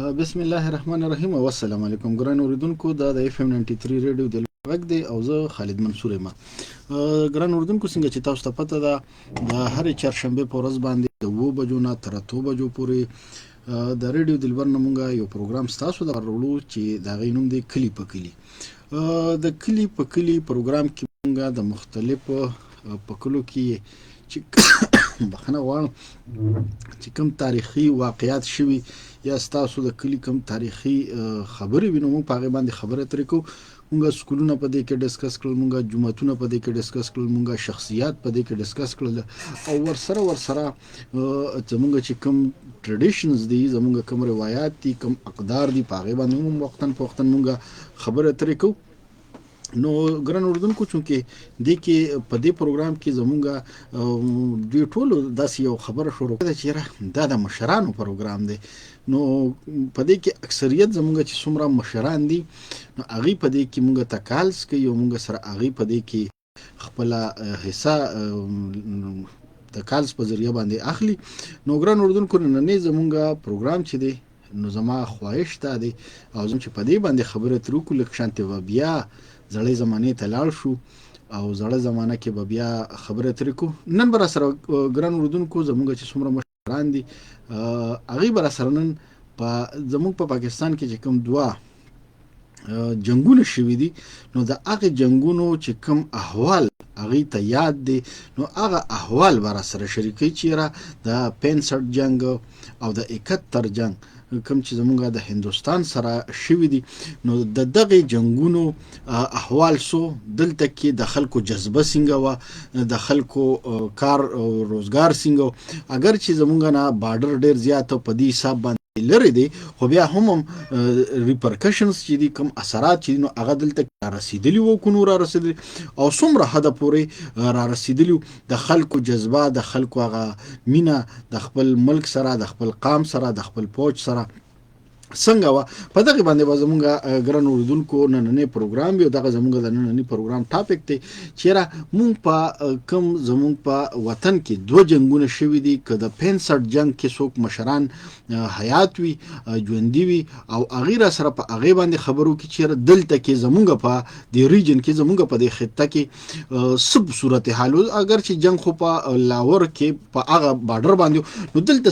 بسم الله الرحمن الرحیم او السلام علیکم ګران اوریدونکو د اف ام 93 ریډیو د غږ دی او زه خالد منصور یم. ګران اوریدونکو څنګه چې تاسو ته پته ده د هرې چهارشنبه په ورځ باندې د 2 بجو نه تر 8 بجو پورې د ریډیو دلبر نمونګه یو پروګرام ستاسو د ورولو چې دا غینوم دی کلی په کلی. د کلی په کلی پروګرام کې مونږه د مختلفو پکلو کې چې بخنه غواړم چې کوم تاریخي واقعیات شوي یا ستاسو د کلی کوم تاریخي خبرې وینو موږ په هغه باندې خبره ترې کوو. موږ سکولونه په دې کې ډسکس کړل، موږ جمعتونه په دې کې ډسکس کړل، موږ شخصیات په دې کې ډسکس کړل او ورسره زموږ چې کوم ټریډیشنز دي، زموږ کوم روایت دي، کوم اقدار دي، په هغه باندې موږ وختن په وختن موږ خبره ترې کوو. نو ګران اوریدونکو چونکې دې کې په دې پروګرام کې زمونږه دوی ټولو داسې یو خبره شروع کړه چې دا د مشرانو پروګرام دی. نو په دې کې اکثریت زمونږه چې څومره مشران دي نو هغې په دې کې مونږ تکالس کوي او مونږ سره هغې په دې کې خپله حصه د کالس په ذریعه باندې اخلي. نو ګران اوریدونکو نننی زمونږه پروګرام چې دی نو زما خواهش دا دی او زم چې په دې باندې خبره ترې وکړو لکه شانتې به بیا زړې زمانې ته لاړ شو او زړه زمانه کې به بیا خبره ترې کوو. نن به راسره ګران اوریدونکو زمونږ چې څومره مشران دي هغې به راسره نن زمونږ په پاکستان کې چې کوم دوه جنگونه شوي دي نو د هغې جنگونو چې کوم احوال هغې ته یاد دی نو هغه احوال به راسره شریکوي چې د 65 جنگ او د 71 جنگ کوم چې زمونږ د هندوستان سره شوي دي نو د دغه جنگونو احوال سو دلته کې د خلکو جذبه څنګه وه، د خلکو کار او روزګار څنګه و. اگر چې زمونږ نه بارډر ډیر زیات په دې حساب باندې لري دي خو بیا هم ریپرکشنز چې دي کوم اثرات چې نو هغه دلته را رسیدلی وو کو نور را رسیدلی او څومره حد پورې را رسیدلی د خلکو جذبه، د خلکو هغه مینه د خپل ملک سره، د خپل قام سره، د خپل فوج سره څنګه وه. په دغه باندې به زمونږ ګران اوریدونکو نننی پروګرام وي او دغه زمونږ د نننی پروګرام ټاپک دی چې مونږ په کوم زمونږ په وطن کې دوه جنګونه شوي دي که د 65 جنګ کې څوک مشران حیات وي، ژوندي وي او هغې را سره په هغې باندې خبرو کې چې دلته کې زمونږ په دې ریجن کې زمونږ په دې خطه کې څه صورتحال اگر چې جنګ خو په لاهور کې په هغه بارډر باندې نو دلته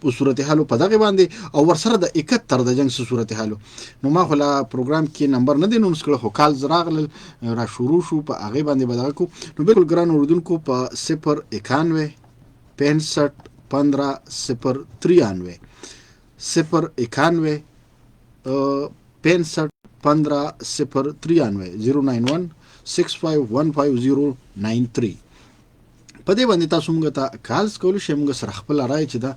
په صورتحالو په دغه باندې او ورسره د 71 د جنگ سره صورتحالو نو ما خو لا پروګرام کې نمبر نه دی نونس کړو خو کال زراغل را شروع شو په هغه باندې بدل کو. نو بالکل ګران اوریدونکو په 091 65 15 093 091 65 15 093 091 65150093 په دې باندې تاسو موږ ته کالز کولی شئ، موږ سره خپل رائے چې دا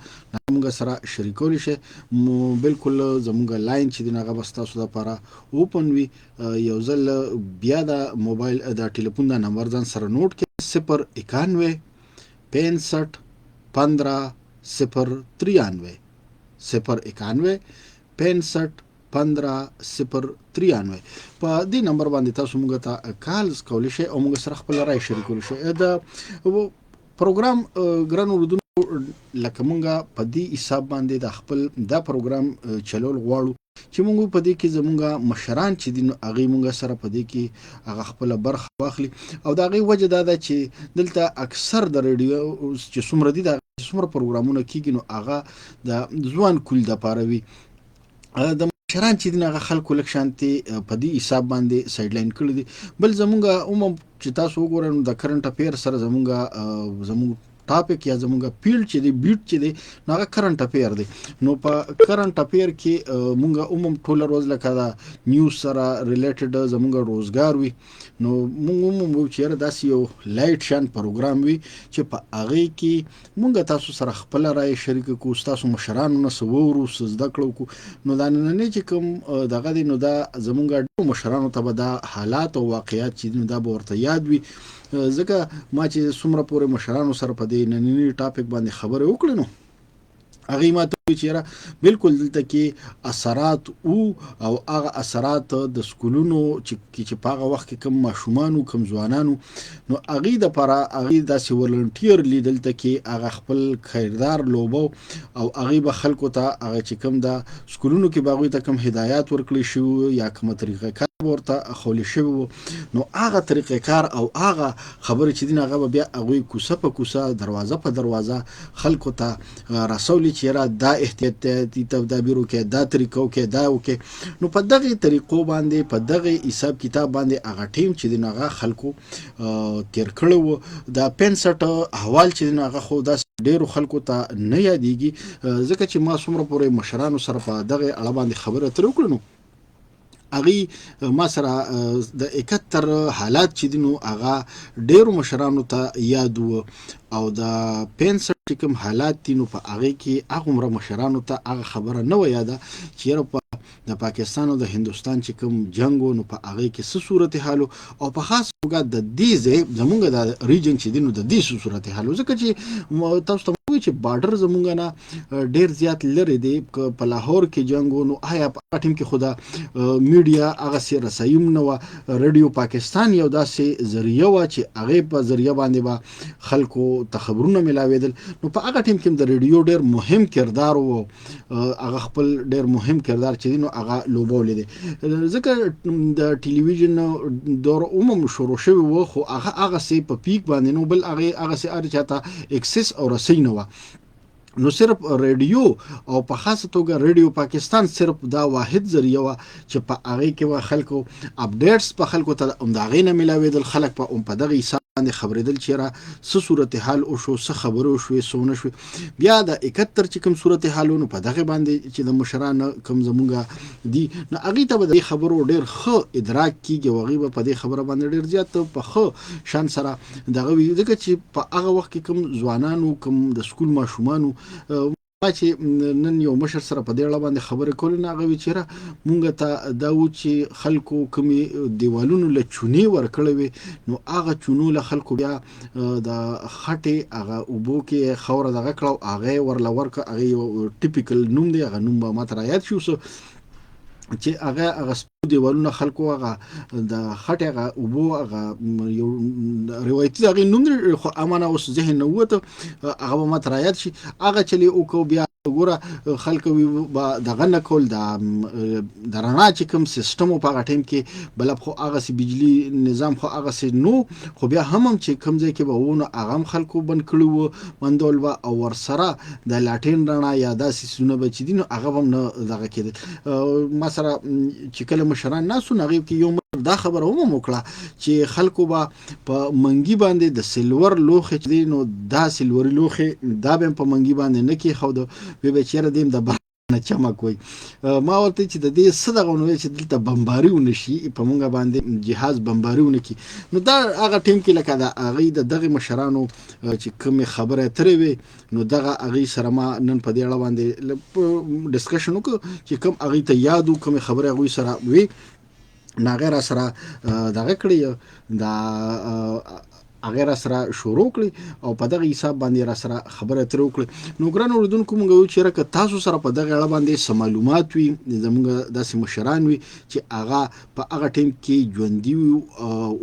موږ سره شریکولی شئ. بالکل زموږ لاین چې دی هغه به ستاسو لپاره اوپن وي. یو ځل بیا د موبایل د ټلیفون د نمبر ځان سره نوٹ کړئ 091 65 15 093 091 65 15 093 په دې نمبر باندې تاسو موږ ته کالز کولی شئ او موږ سره خپل رائے شریکولی شئ. د پروګرام ګران اوریدونکو لکه موږ په دې حساب باندې د خپل دا پروګرام چلول غواړو چې موږ په دې کې زموږ مشران چې دي نو هغې موږ سره په دې کې هغه خپله برخه واخلي او د هغې وجه دا ده چې دلته اکثر د ریډیو چې څومره دي د څومره پروګرامونه کېږي نو هغه د ځوان کول دپاره وي. د مشران چې دي هغه خلکو لږ شانتې په دې حساب باندې سایډ لاین کړي دي. بل زمونږ عموم چې تاسو وګورئ نو د کرنټ افیر سره زمونږ ټاپک یا زمونږ فیلډ چې دی بیټ چې دی نو هغه کرنټ افیر دی. نو په کرنټ افیر کې مونږ عموم ټوله ورځ لکه د نیوز سره ریلیټډ زمونږ روزګار وي نو مونږ عموم چې داسې یو لایټ شان پروګرام وي چې په هغې کې مونږ تاسو سره خپله رایې شریکه کړو، ستاسو مشرانو نه څه وورو، څه زده کړو کو. نو دا نننی چې کوم دغه دی نو دا زمونږ ډېرو مشرانو ته به دا حالات او واقعیات چې نو دا به ورته یاد وي. ځکه ما چې څومره پورې مشرانو سره په دې نننی ټاپک باندې خبرې وکړې نو هغه ماته وی چې بالکل دلته کې اثرات او هغه اثرات د سکولونو چې په هغه وخت کې کم ماشومان او کم ځوانانو نو هغه د لپاره هغه داسې ولنټیر لیدلته کې هغه خپل خیردار لوبو او هغه به خلکو ته هغه چې کم د سکولونو کې باغوي ته کم هدایت ورکړي شو یا کومه طریقه کار ورته خولي شوی نو هغه طریقه کار او هغه خبره چې دین هغه بیا هغه کوسه په کوسه دروازه په دروازه خلکو ته رسولي چې دا احتیاطي تدابیرو کې دا طریقو کې دا وکي نو په دغه طریقو باندې په دغه حساب کتاب باندې هغه ټیم چې دین هغه خلکو تیر کړو دا 65 احوال چې دین هغه خو دا ډیرو خلکو ته نه یادېږي ځکه چې ما څومره پورې مشرانو سره په دغه اړه باندې خبره تر وکړو هغه ما سره د 71 حالات چې دینو هغه ډیرو مشرانو ته یاد او د 65 کوم حالات دینو په هغه کې هغه مشرانو ته هغه خبره نه و یاده چې په د پاکستان او د هندستان چې کوم جنگ نو په هغه کې څه صورتحال او په خاص توګه د دې زمونږ د ریجن چې دینو د دې صورتحال ځکه چې تاسو ته وایي چې بارډر زمونږ نه ډیر زیات لري دی په لاهور کې جنگ نو آیا په ټیم کې خدا میډیا هغه سي رسایم نو رادیو پاکستان یو داسې ذریعہ و چې هغه په ذریعہ باندې با خلکو ته خبرونه ملاویدل نو په هغه ټیم کې د رادیو ډیر مهم کردار وو هغه خپل ډیر مهم کردار چې دینو هغه لوبول دي ځکه د ټلویزیون دور عموم شروع شوی و خو هغه سي په پیک باندې نو بل هغه سي ارچاته اکسس او رسۍ نو نو صرف رادیو او په خاصه توګه رادیو پاکستان صرف دا واحد ذریعہ و چې په هغه کې خلکو اپډیټس په خلکو ته امداغې نه ملاویدل خلک په دغه حساب باندې خبرېدل چې را څه صورتحال او شو څه خبرو شوې سونه شو بیا د 71 چې کوم صورتحالونو په دغه باندې چې د مشرانو کوم زمونږه دي نو هغه ته به خبرو ډیر ښه ادراک کیږي او هغه په دې خبره باندې ډیر زیات په ښه شان سره دغه ځکه چې په هغه وخت کې کوم ځوانانو کوم د سکول ماشومانو چې نن یو مشر سره په دې اړه باندې خبرې کول نه غوي چې مونږ ته دا و چې خلکو کومي دیوالونو له چونی ورکړې وي نو هغه چونو له خلکو بیا د خټه هغه وبو کې خوره دغه کړو هغه ورلا ورک هغه یو ټیپیکل نوم دی هغه نوم به ماته یاد شو چې هغه دیوالونه خلکو هغه د خټه هغه وبو هغه یو روایتي هغه نوم خو امانه اوس ذهن نه وته هغه ماته یاد شي هغه چلی او کو بیا ګوره خلک به دغه نه کول د رڼا چې کوم سیستم په هغه ټیم کې بل خو هغه سي بجلی نظام خو هغه سي نو خو بیا هم چې کوم ځای کې به ونه هغه خلکو بند کړو مندول او ور سره د لاټین رڼا یا داسې سونه بچ دي نو هغه هم نه دغه کېد ما سره چې کله مشران ناسو نغیب کې یو دا خبره هم وکړه چې خلکو به په منګي باندې د سلور لوخه دي نو دا سلور لوخه دا به په منګي باندې نه کې خو د به چیرې دیم د نه چمک وي ما ورته چې د دې صدغه نو چې دلته بمباري ونشي په مونږ باندې جهاز بمباري ونکي نو دا هغه ټیم کې لکه دا هغه دغه مشرانو چې کوم خبره ترې وي نو دغه هغه سره ما نن په دې اړه باندې ډسکشن وکړو چې کوم هغه ته یادو کوم خبره هغه سره وي ناغیر سره دغه کړی دا اگر سره شروع کړي او په دغه حساب باندې را سره خبره تر وکړي نو ګران اوردونکو موږ یو چې راک تاسو سره په دغه اړه باندې سم معلومات وي زموږ داسې مشران وي چې هغه په هغه ټیم کې ژوندۍ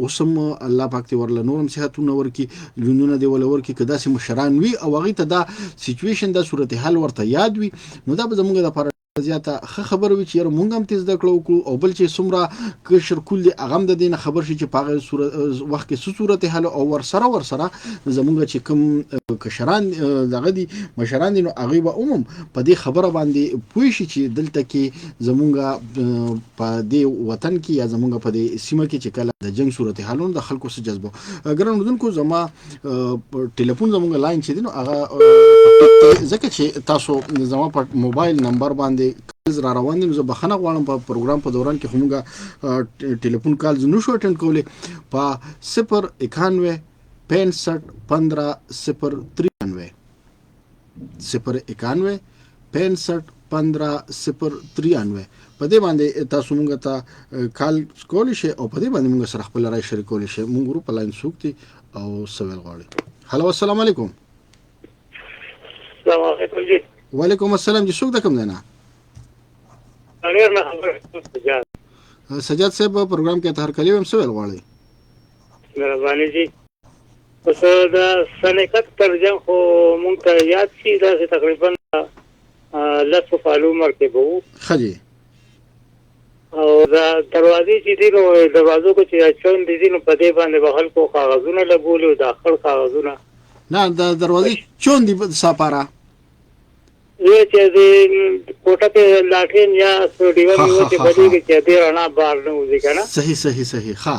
او سم الله پاک ته ورل نورم صحتونه ورکي ژوندونه دی ول ورکي که داسې مشران وي او هغه ته دا سچويشن د صورتحال ورته یاد وي نو دا به زموږ د زیاته خبر وي چې مونږ هم تیز د کړو او بل چې څومره کشر کول دي هغه د دین خبر شي چې په صورت وخت کې صورت حل او ور سره زمونږ چې کوم کشران دغه دي مشران دي نو هغه به عموم په دې خبره باندې پوي شي چې دلته کې زمونږ په دې وطن کې یا زمونږ په دې سیمه کې چې کله د جنگ صورت حالونو د خلکو سره جذبو ګران ودونکو زما ټلیفون زمونږ لاین چې دي نو هغه ځکه چې تاسو زما په موبایل نمبر باندې را روان دي زه بخنه غواړم په پروګرام په دوران کې همغه ټلیفون کال زنو شو اټینډ کولې په 091 65 15 093 091 65 15 093 په دې باندې تاسو مونږ ته کال کول شي او په دې باندې مونږ سره خپل رائے شریکول شي مونږ ورو په لاین سوکتي او سوال غواړي هلو السلام علیکم السلام علیکم جی وعلیکم السلام جی څوک د کوم ځای نه ډېر نه خبره سجاد صاحب په پروګرام کې هرکلی ویم څه ویل غواړئ مهرباني جي اوس د سنه 71 جنګ خو مونږ ته یاد شي دا تقریبا لسو کالو عمر کې وو ښه جي او دا دروازې چې دي نو دروازو کو چې چون دي نو په دې باندې به خلکو کاغذونه لګول او د خپل کاغذونه نه د دروازې چون دي سپاره یو چې د کوټه ته لاټین یا سټیون یو چې بدیږي چې دې رڼا بار نه وځي کنه صحیح ښه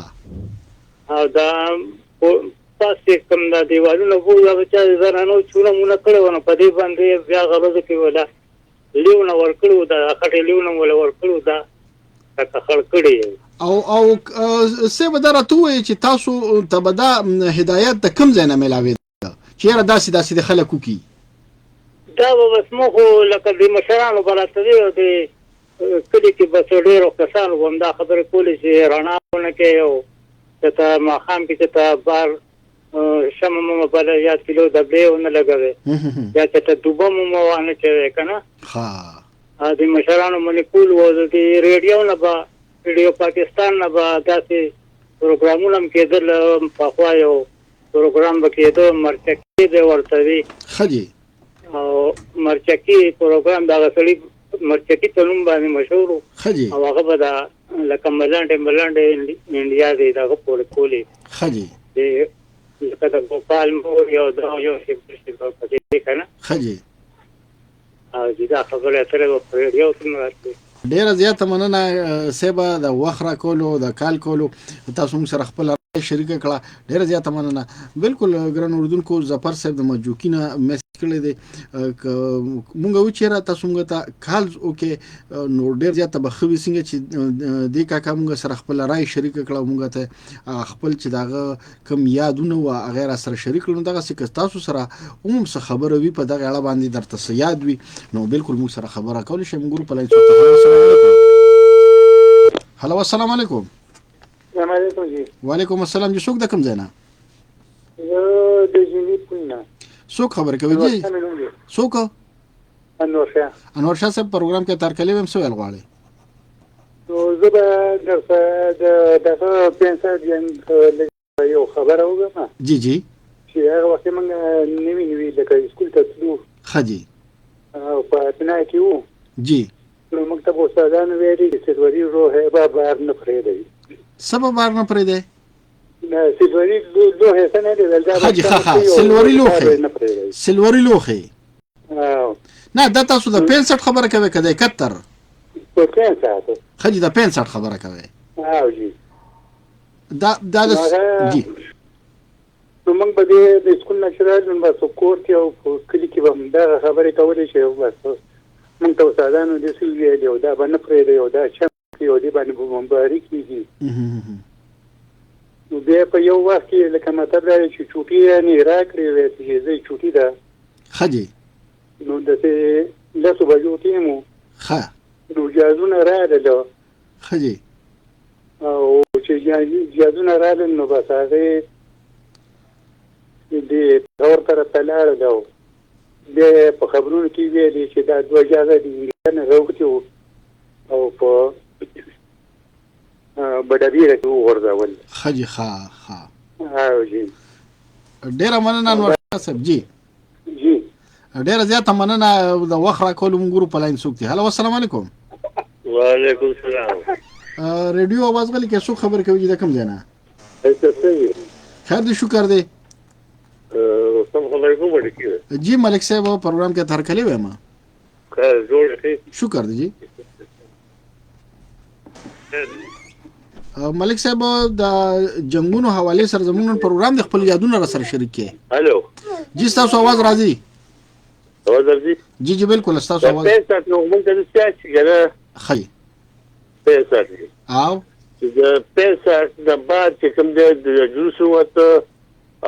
او دا پاسې کوم دا دیوالونه وو دا چې زرانو چونه مونږ کړو نو په دې باندې بیا غوړو کې ولا لیونه ورکړو دا خټې لیونه ولا ورکړو دا تخړ کړی او څه به درته وایي چې تاسو ته به دا هدایت د کوم ځای نه ملاوي چیرې داسې د خلکو کی دا بس مو خو لکه د مشرانو بلاته دی او د کلی کې بس ډېرو کسانو هم دا خبرې کولې چې رڼا ونه کوي او ته ماښام کې چې ته بار شمه مو بل یا کیلو دبلې ونه لګوي یا چې ته دوبه مو وانه چې کنه ها د مشرانو باندې کول و د ریډیو نه با ریډیو پاکستان نه با داسې پروګرامونه هم کېدل په خوا یو پروګرام وکړو مرچکی دی ورته وی خجی او مرچکی پروګرام دا غسړي مرچکی تلوم باندې مشهور خجی او هغه به دا لکه ملاند انډیا دی دا په کولې خجی دی لکه د ګوپال مور یو دا یو څه په دې کنه خجی او دا خبره سره په ریډیو کې راځي ډیره زیاته مننه سیبا د وخره کولو د کال کولو تاسو موږ سره خپل شریک کړه ډیره زیاته مننه بالکل ګران اردوونکو ظفر صاحب د موجوکینه میسج کړی دی مونږ و چیرې تاسو موږ ته کالز اوکې نو ډیر زیاته بخوي څنګه چې د کاکا موږ سره خپل رائے شریک کړه موږ ته خپل چې داغه کم یادونه و غیر سره شریک کړو دغه څه تاسو سره عموم څه خبره وي په دغه اړه باندې درته یاد وي نو بالکل موږ سره خبره کول شي موږ په لای هلو السلام علیکم السلام علیکم جی وعلیکم السلام جی څوک د کوم ځای نه زه د جنی پونه څوک خبر کوي جی څوک انور شاه صاحب پروګرام کې ترکلی ویم سوال غواړي نو زه به دغه پنځه جن یو خبره وګم جی چې هغه وخت موږ نوی لکه سکول ته تلو خجی او په تنای کې وو جی نو موږ ته استادانو ویلي چې سلوري روح به بار نه پرېږدي سبب بار نه پرېږدي نه سلوري لوخه څنګه دی ولدا حاجی سلوري لوخه نه دا تاسو د 65 خبره کوي کده 71 په 65 حاجی د 65 خبره کوي جی دا جی نو موږ به د سکول نشرال نو بس کور کې او کلی کې به دا خبرې کولې چې بس موږ ته استادانو د سوي ویلي او دا باندې پرې او دا چې یو دی باندې مبارک کیږي نو بیا په یو وخت کې لکه مطلب دا چې چوټي نه راکړي وي چې زه چوټي ده خجی نو د څه لاسو بجو تیمو ښه نو جازونه راغله خجی او چې جازونه راغله نو بس هغه دې تور طرف ته لاړ بیا په خبرونو کې ویلي چې دا دوه جازه دي نه راوړي او په بډابیره کې وغورځول خجی ښه او جی ډیره مننه انور صاحب جی ډیره زیاته مننه د وخت را کولو موږ په لاین سوکتي هلو السلام علیکم وعلیکم السلام ریډیو आवाज غلي کې څو خبر کوي د کوم ځای نه خیر دې شکر دی سم خبرې کوم وړي جی ملک صاحب پروګرام کې ترکلی وایم خیر جوړ شي شکر دی جی ملک صاحب د جنگونو حواله سره زموږ پروګرام د خپل یادونه را سره شریک کړي الو جی تاسو आवाज راځي आवाज راځي جی بالکل تاسو आवाज پیسې نو موږ ته څه کنه خی پیسې او د پیسې د بعد چې کوم د جلوس وته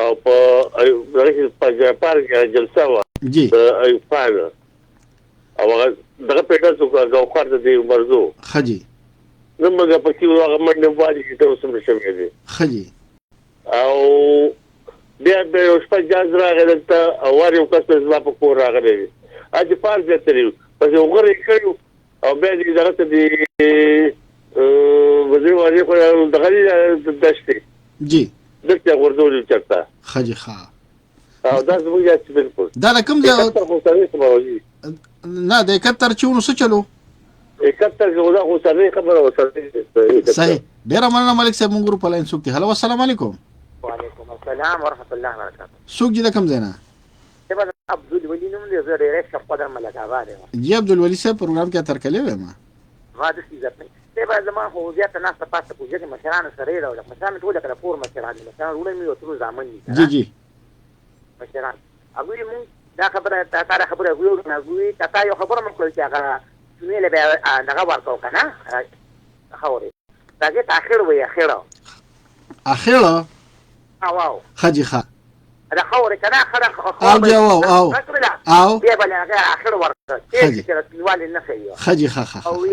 او په دغه پارک جلسه و جی ای فاعل او دغه پیټه څو غوخر د دې مرزو خجی نو موږ په کې هغه منډه واجی چې تاسو سم شوي دي خجی او بیا به اوس په جاز راغله ته او واره کس په ځما په کور راغله اځ پار ځتري په وګړي کړو او بیا دې درته دې وزیر واجی خو دغه دشته جی دلته ورزول چرته خجي ښه او دا زموږ یاد بالکل دا کوم ځای خو سره سموي نه د 71 چونو څه چلو 71 غوډه خو سره خبره وسره صحیح ډیر مننه ملک صاحب موږ په لاین سوکتي هلو السلام علیکم وعلیکم السلام ورحمت الله وبرکاته سوک جی دا کوم ځای نه تبا عبدالولي نوم دی زه ډېر ښه قدر ملک آباد یم جی عبدالولي صاحب پروګرام کې تر کلی وې ما د عزت نه تبا زما خو زیاته ناسته پاسته پوجا کې مشرانو سره یې راوړل مشران ټول کله پور مشران دي مشران وړي مې وترو ځامن دي جی جی مشران هغه مون دا خبره تا خبره ویو نه وی تا یو خبره مې کول چې هغه څنګه به دغه ورکاو کنه خوري داګه تاخير وي اخره او خجي ښه دا خوري کنه اخره او دی او بیا بل هغه اخر ورکړه چې رسميوالي نه کوي خجي ښه او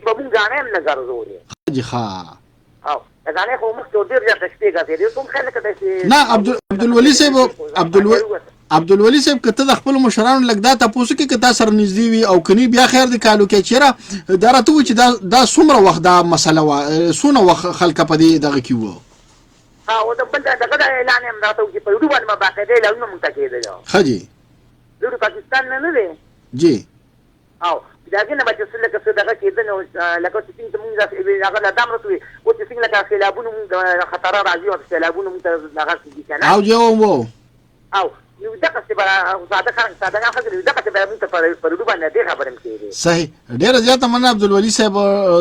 په مونږ غانې نه ګرځولې خجي ښه او غانې خو موږ ته ډیر ځای تشبيه کوي کوم خلک ته نه عبدالولي صاحب عبدالولي صاحب کته د خپل مشرانو لګدا تاسو کې کته سر نږدې وي او کني بیا خیر د کالو کې چیرې درته و چې دا څومره وخت دا مسله وا سونه وخت خلک په دې دغه کې وو او د بل دغه اعلان هم راته چې په یوټیوب باندې باقاعده اعلان مونږ ته کېدل خجي د پاکستان نه دی جی او داګه نه بچ سره کې دغه کېدل نو لکه چې څنګه مونږ هغه لا دام رسوي او چې څنګه لکه سیلابونه خطر راځي او سیلابونه مونږ ته دغه کېږي کنه او جو وو او یو دغه څه بل ساده کار ساده نه خبرې دغه څه به مونږ ته په یوټیوب باندې ډېر خبرې کېږي صحیح ډېر زیاته مننه عبدالولي صاحب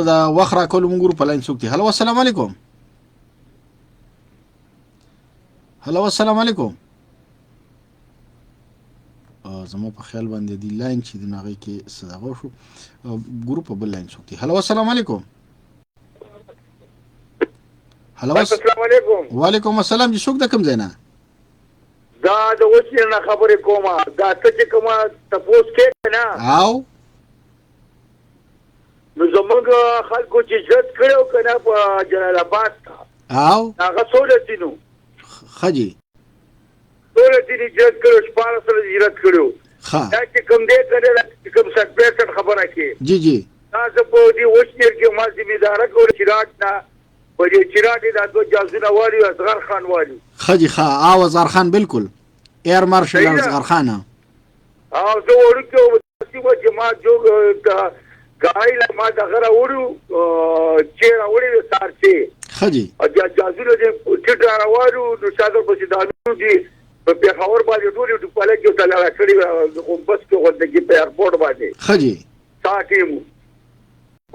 دا وخت را کول مونږ په لاین سوکتي هلو السلام علیکم هلو السلام علیکم زما په خیال باندې دی لاین چې د ناغې کې صداغه شو ګروپ بل لاین سوکتي هلو السلام علیکم هلو السلام علیکم وعلیکم السلام جی څوک د کوم ځای نه دا د وڅې نه خبرې کومه دا څه چې کومه تاسو کې نه او نو زموږ خلکو چې جد کړو کنه په جلال آباد او هغه څول دینو خجي ټول دې جد کړو شپاره سره جرأت کړو ها دا چې کوم دې کړل کوم 60% خبره کې جی جی تاسو په دې وڅې کې ما ذمہدار کول چې راټنا په دې چې راټي دا دوه جازونه والی اصغر خان والی خجي ښه او اصغر خان بالکل ایر مارشل اصغر خان او زه ورکو چې ما جو غایله ما دا غره وړو چې راوړي سارچه خجي او جازونه دې ټټ راوړو نو شاده په سیدانو دي په خبر باندې ټول په لکه ته لا کړی کوم بس کې ورته کې په ایرپورټ باندې خجي ساتیم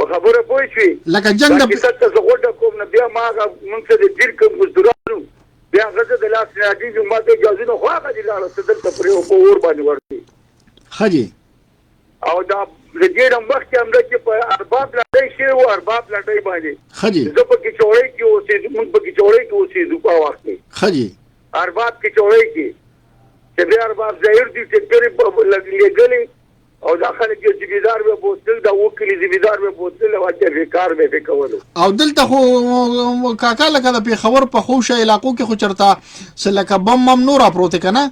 په خبره پوه شي لکه جنگ د څه غوډه کوم نه بیا ما موږ ته د دیر کوم مزدورانو بیا غزه د لاس نه دي ما ته جازونه خو هغه دي لاله څه دلته پرې او په ور باندې ورتي خجي او دا رجیرم وخت هم چې په ارباب لړۍ شي او ارباب لړۍ باندې خجي زه په کې چوړې کې اوسې موږ په کې چوړې کې اوسې په وخت خجي ارباب کې چوړې کې چې بیا ارباب ظاهر دي چې پرې لګلې او داخله کې ذمہدار به بوتل دا وکیل ذمہدار به بوتل او چې بیکار به وکولو او دلته خو کاکا لکه د پیښور په خوشه علاقو کې خو چرته سلکه بم ممنوع پروت کنه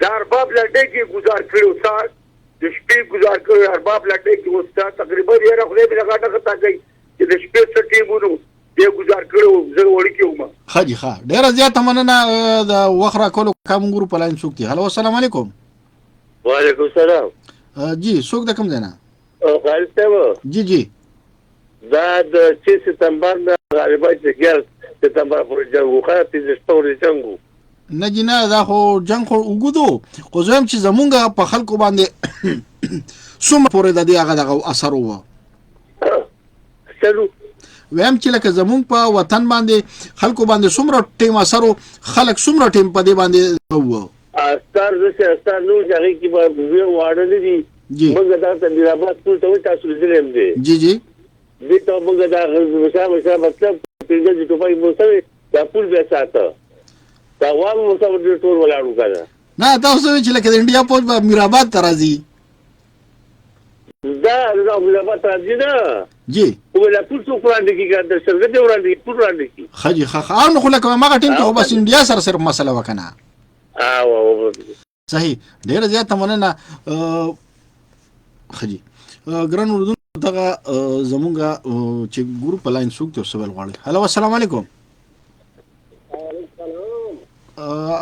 دا ارباب لړۍ کې گزار کړو سات د شپې گزار کړو ارباب لړۍ کې وستا تقریبا یې راغله به لګاټه کتا کوي چې د شپې څه ټیمونو دې گزار کړو زه وړي کېوم خجي ښه ډیره زیاته مننه د وخت را کولو کوم ګورو په لاین سوکتي هلو السلام علیکم وعلیکم السلام جی څوک د کوم ځای نه خالد صاحب جی جی دا د 6 سپتمبر نه غالبا چې 11 سپتمبر پورې جنګ وکړ چې ستوري جنګ نه جنا دا خو جنگ خو وګدو خو زم چې زمونږ په خلکو باندې څومره پورې د دې هغه اثر وو چلو ویم چې لکه زمونږ په وطن باندې خلکو باندې څومره ټیم اثر خلک څومره ټیم په دې باندې وو استار نو ځای کې به واړل دي موږ دا تدریبات ټول ته تاسو دلیم دي جی جی دې ته موږ دا غوښه مطلب پیږي چې په مو سره دا پول به ساته دا وام مو سره ټول ولاړو کنه نه تاسو چې لکه د انډیا پوج په میرآباد ترازی دا میرآباد ترازی نه جی ولا پول څو وړاندې کیږي د شرکت وړاندې پول وړاندې کی خجي خا نو خو لکه ما ټیم ته بس انډیا سره صرف مسله وکنه صحیح ډیره زیاته مننه خجی ګران اردو دغه زمونږه چې ګروپ لاین څوک ته سوال غواړي. هلو السلام علیکم.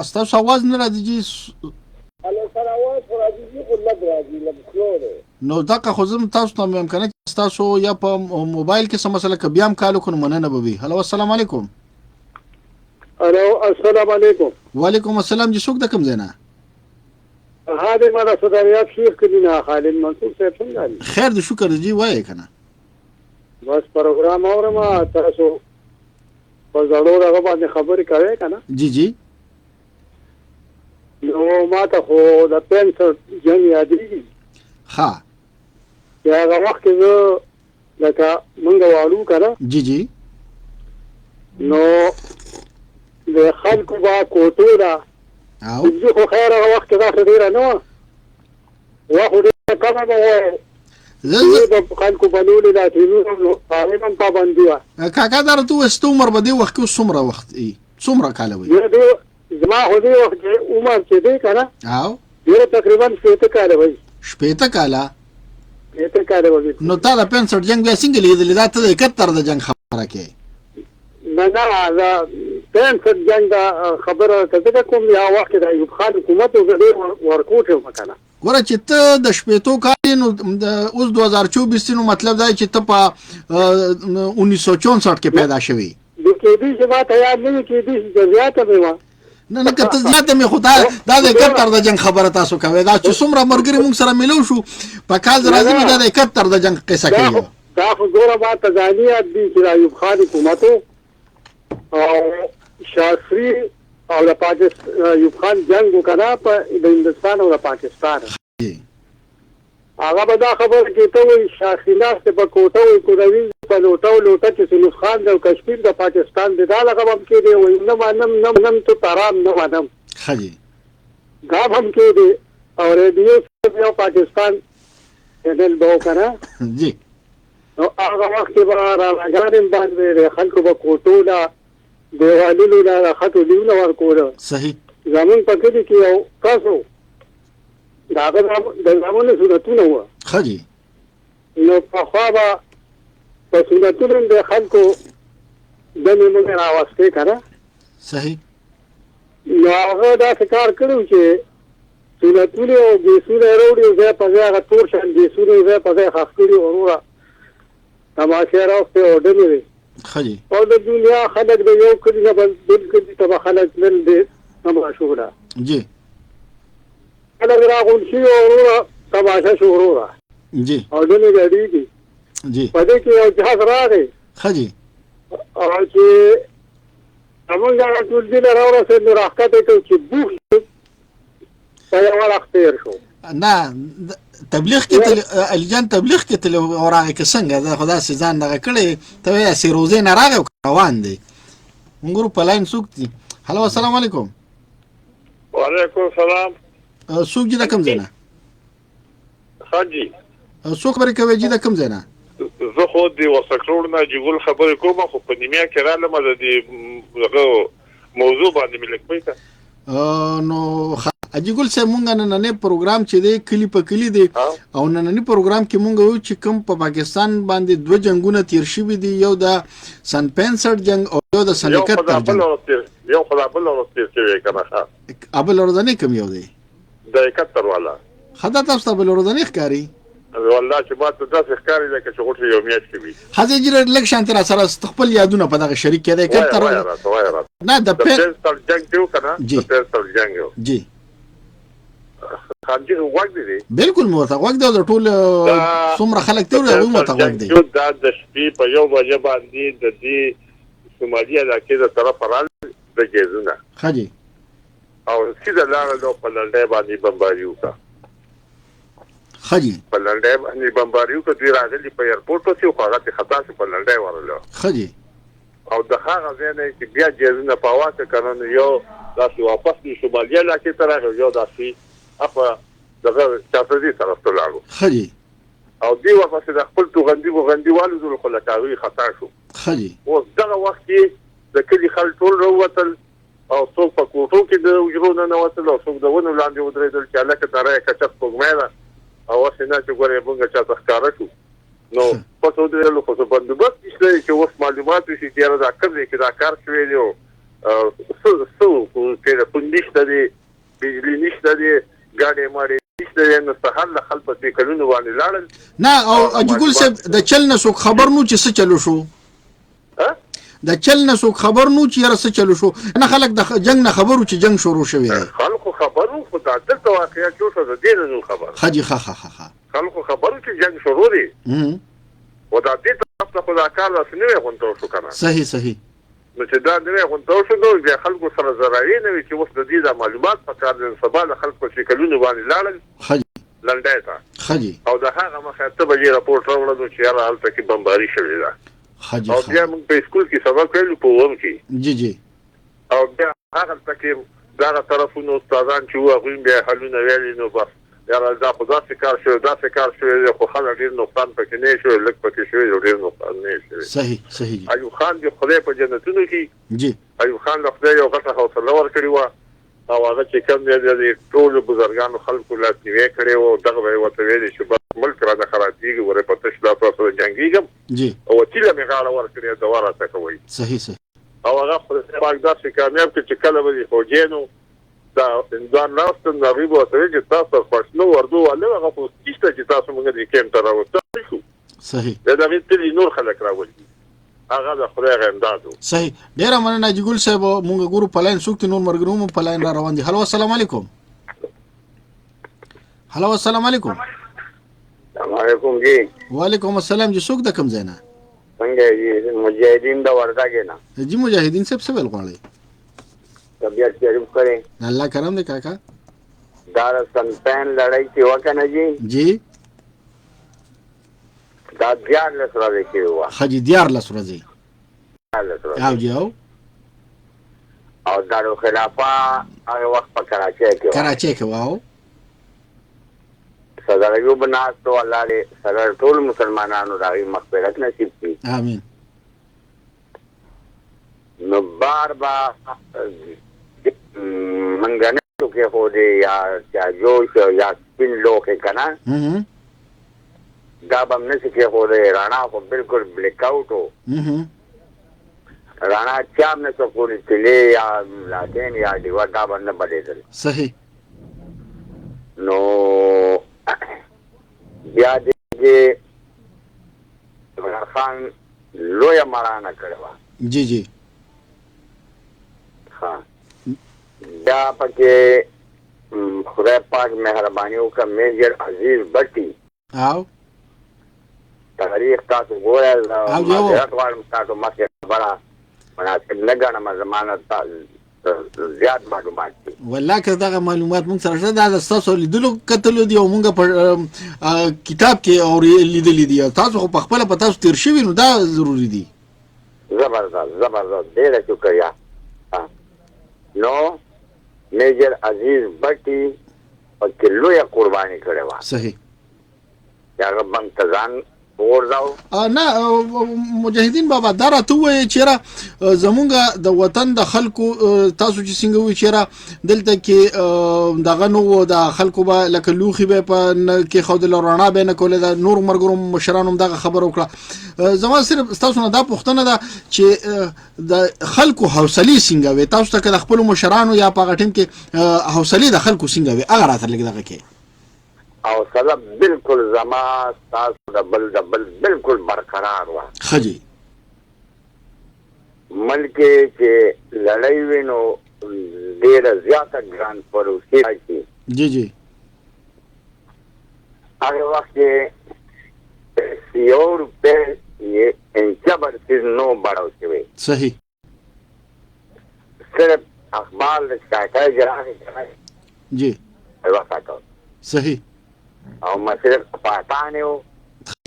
استاسو आवाज نه راځي جی. هلو سلامات راځي خو لږ راځي لږ خلوره. نو دغه خو زم تاسو ته مې امکانات تاسو یا په موبایل کې سم مسله ک بیا هم کالو کو مننه به وي. هلو السلام علیکم. هلو السلام علیکم. وعلیکم السلام جی څوک د کوم ځای نه؟ هذا ما صدريات شيخ كلنا خالد منصور صاحب څنګه دي؟ خیر د شکر جی وای کنه. بس پروګرام اورم تاسو په ضرور هغه باندې خبرې کوي کنه. جی جی. نو ما ته خو د پنځه جنگ یادېږي. ها. یا هغه وخت کې لکه مونږ والو کنه. جی جی. نو د خلکو با کوټوره او زه خو خیر هغه وخت دا ډیره نه وخت ډیره کمه به زه د خلکو بنولې لا تینو غالبا پابندي وه. کاکا دا راته وایي ستا عمر به دې وخت کې څومره وخت څومره کاله وي؟ زما خو دې وخت عمر چې دی که نه او ډېره تقریبا 60 کاله وي. 60 کاله؟ 60 کاله وي. نو تا د 65 جنګ بیا څنګه لیدلې؟ دا ته د 71 د جنګ خبره کوې؟ نه دا 65 جنګ دا خبره ته ځکه کوم یا وخت د ایوب خان حکومت ډېر ورکوټ وم که نه. ګوره چې ته د شپېتو کال نو اوس 2024 نو مطلب دا چې ته په 1964 کې پیدا شوی. د کېدی چې ما ته یاد نه وي کېدی چې زیاته مې وه. نه نه که ته زیاته مې خو دا د 71 د جنګ خبره تاسو کوئ. دا چې څومره ملګري موږ سره میلو شو په کال راځي مې دا د 71 د جنګ قصه کوي. دا خو ګوره ما ته ځاني یاد دي چې ایوب خان حکومت او شافعي او د پاکستان ایوب خان جنگ وکړه په د هندستان او د پاکستان. هغه به دا خبره کېته وایي شاخیناس په کوټه وایي کوروي په لوټه چې سلوف خان د کشمیر د پاکستان د دا لقب هم کېدی وایي نه منم نه منم تو ترام نه منم ښه جي دا هم کېدی او ریډیو یو پاکستان چینل به وکړه جی نو هغه وخت کې به راګانې باندې خلکو به کوټونه دیوالونو نه راخطو دیونه ورکوله. صحیح زمون په کلي کې یو تاسو دا د زمونو سنتونه وه. ښه جي نو پخوا به په سنتونو د خلکو دمې موږ راوستې که نه. صحیح نو هغه داسې کار کړی و چې سنتونه او ګیسونه یې راوړي ځای په ځای هغه تور شان ګیسونه یې ځای په ځای ښخ کړي وروره تماشې راوستې او ډمې وې. ښه جي او د دنیا خلک د یو کلي نه بل کلي ته به خلک تلل ډېر تماشوله. جی خلک راغونډ شي او وروره تماشه شو وروره جی او ډمې ګډېږي. جی په دې کې یو جهاز راغی ښه جي او چې زمونږ هغه ټولګي نه راورسېد نو راښکته کړو چې بوخ شو په یو وخت تېر شو. نه تبلیغ کې تل علي جان تبلیغ کې تل ورغی که څنګه دا خدا سي ځان دغه کړی ته وایې سي روزې نه راغی روان دی. مونږ په لاین څوک دي؟ هلو السلام علیکم. وعلیکم السلام. څوک جي د کوم ځای نه؟ ښه جي څوک خبرې کوي جي د کوم ځای نه؟ زه خو د وسکروړ نه جګول خبرې کوم خو په نیمه کې رالم د دې موضوع باندې مې لږ پوه نو اجي ګل صاحب مونږ نننې پروګرام چې دی کلی په کلی دی او نننې پروګرام کې مونږ یو چې کوم په پاکستان باندې دوه جنگونه تیر شوي دي یو د سن 65 جنگ او یو د سن 71 جنگ. یو خدای بل ورته شوی کنه ابل ورځنی کوم یو دی؟ د 71 والا. خدای تاسو ته بل ورځنی ښکاری؟ والله چې ما ته داسې ښکاري لکه چې غوټه یو میاشت کې وي. حاجی جی لږ شانت را سره خپل یادونه په دغه شریک کې دی وایه نه د پنسل جنگ دیو کنه پنسل جنگ یو جی خانجي وګ دی بالکل موته وګ دی ټول څومره خلک ته وایي موته وګ دی. دا د شپې په یو بجې باندې د دې سومالي علاقې د طرف رال د جیزونه ښه جي او سیده لاړه نو په لنډۍ باندې بمباري وکړه. ښه جي په لنډۍ باندې بمباري وکړه. دوی راغلي په ایرپورټ پسې خو هغه ته خطا شو په لنډۍ ورله. ښه جي او د هغه ځای نه چې بیا جیزونه په واکه کنه نو یو داسې واپس د سومالي علاقې ته راغی یو داسې اپا دغه چاپردي طرف ته لاړو. ښه جي او دی ورپسې د خپل توغندي والو خو لکه هغوی خطا شو. ښه جي اوس دغه وخت کې د کلي خلک ټول راووتل او څوک په کوټو کې د وجرونه نه وصل او څوک د ونو لاندې ودرېدل چې لکه ترې کچت پګمه ده او وسنه چې ګورې موږ چا تخکاره شو نو په څو درلو خو بندوبست نشته چې اوس معلومات شي چې دا کوم کې دا کار شوی دی څو کې پوندشته دی بجلی نشته دی ګاډي ماډي نشته نو سهال خلک په کلونو باندې لاړل نه او اجګل صاحب د چل نه څوک خبر نو چې څه چلو شو د چل نه څوک خبر نو چې یاره څه چلو شو نه خلک د جنگ نه خبرو چې جنگ شروع شوی دی خلکو خبرو خو دا دلته واقعیا جوړ شو د دې نه خبر خجي خا خلکو خبرو چې جنگ شروع دی و دا دې طرف ته خدا کار لاسنه غونډو شو کنه صحیح نو چې دا نه غونډو شو نو بیا خلکو سره زراعي نه وي چې اوس د دې د معلومات په کار د سبا د خلکو چې کلونه باندې لاړل خجي لنډه تا خجي او د هغه مخه ته به راپورټ راوړل چې یاره حالت کې بمباري شوې ده خجي او بیا موږ په سکول کې سبق ویلو په ووم کې جی او بیا هغه تکي دا طرفونو استادان چې وغوین بیا حلونه ویلي نو بس یاره دا خدا څخه کار شو خو خلک ډیر نقصان پکې نه شو لکه پکې شو ډیر نقصان نه شو صحیح ایوب خان دی خدای په جنتونو کې جی ایوب خان له خدای یو غټه حوصله ورکړی و او هغه چې کوم دی ټول بزرګانو خلکو لاس نیوي کړي او دغه به وته ویلي چې ملک را د خرابېږي ورې په تشلا تاسو جنگيږم جی او چې له میغاله ورکړي دا ورته کوي صحیح او هغه خپل باغدار چې کامیاب چې کله به خوجینو دا اندان لاستن نغیب او ته چې تاسو خوښنو وردو ولې هغه په کیسته چې تاسو موږ دې کېم تر راوځو شو صحیح دا د دې نور خلک راوځي هغه د خدای غندادو صحیح ډیر مننه جګول صاحب مونږ ګورو پلاین سوکت نور مرګروم پلاین را روان دي هلو السلام علیکم السلام علیکم جی وعلیکم السلام جی سوک د کم زینا څنګه جی مجاهدین دا وردا کې جی مجاهدین سب سے ول غواړي طبیعت شریف کړي الله کرم دې کاکا دار سنپین لړۍ چې وکنه جی دا دیار له سره کې و خجی دیار له سره جی او جی او دارو خلافه هغه وخت په کراچۍ کې واو صدر ایوب ناستو الله دې سره ټول مسلمانانو راغی مغفرت نصیب کړي امين نو بار منګنه کې هو دې یا جوش یا سپین لوخه کنا دا بم نشي کې هو دې رانا کو بالکل بلیک آؤٹ ہو رانا چام نه څه کولی تلې یا لاتین یا دیوا دا باندې بدل صحیح نو بیا دې خان لویا مارانا کړو جی ها دا پکې خدای پاک مهرباني وکړه میجر عزیز بټي او تاریخ تاسو ګورئ او یو تاسو مخه خبره مناسب نه ګڼم زمانه زیات معلومات دي والله که دغه معلومات مونږ سره شته دا تاسو لیدلو کتلو دی او مونږ په کتاب کې او لیدل دي تاسو په خپل په تاسو تیر شوی نو دا ضروری دي زبردست ډیر شکریا نو میجر عزیز بټي په کلو یا قرباني کړو صحیح یا بنتزان ورځاو نه مجاهدین بابا دا راته وایي چې زمونږ د وطن د خلکو تاسو چې څنګه وایي چې دلته کې دغه نو د خلکو به لکه لوخي به په کې خود لرانا به نه کوله د نور مرګروم مشرانو دغه خبر وکړه زما صرف تاسو نه دا پوښتنه ده چې د خلکو حوصله څنګه وي تاسو ته د خپل مشرانو یا په غټیم کې حوصله د خلکو څنګه وي هغه راته لګ دغه کې او سلام بالکل زما تاسو دبل بالکل برقرار و خجی ملک چې لړۍ وینو ډیره زیاته ګران پروسه راځي جی هغه وخت کې یو روپے یہ انچبر چیز نو بڑھاو شوی صحیح صرف اخبار شکایت جراحی جی وقت صحیح او مسیر پاتانه او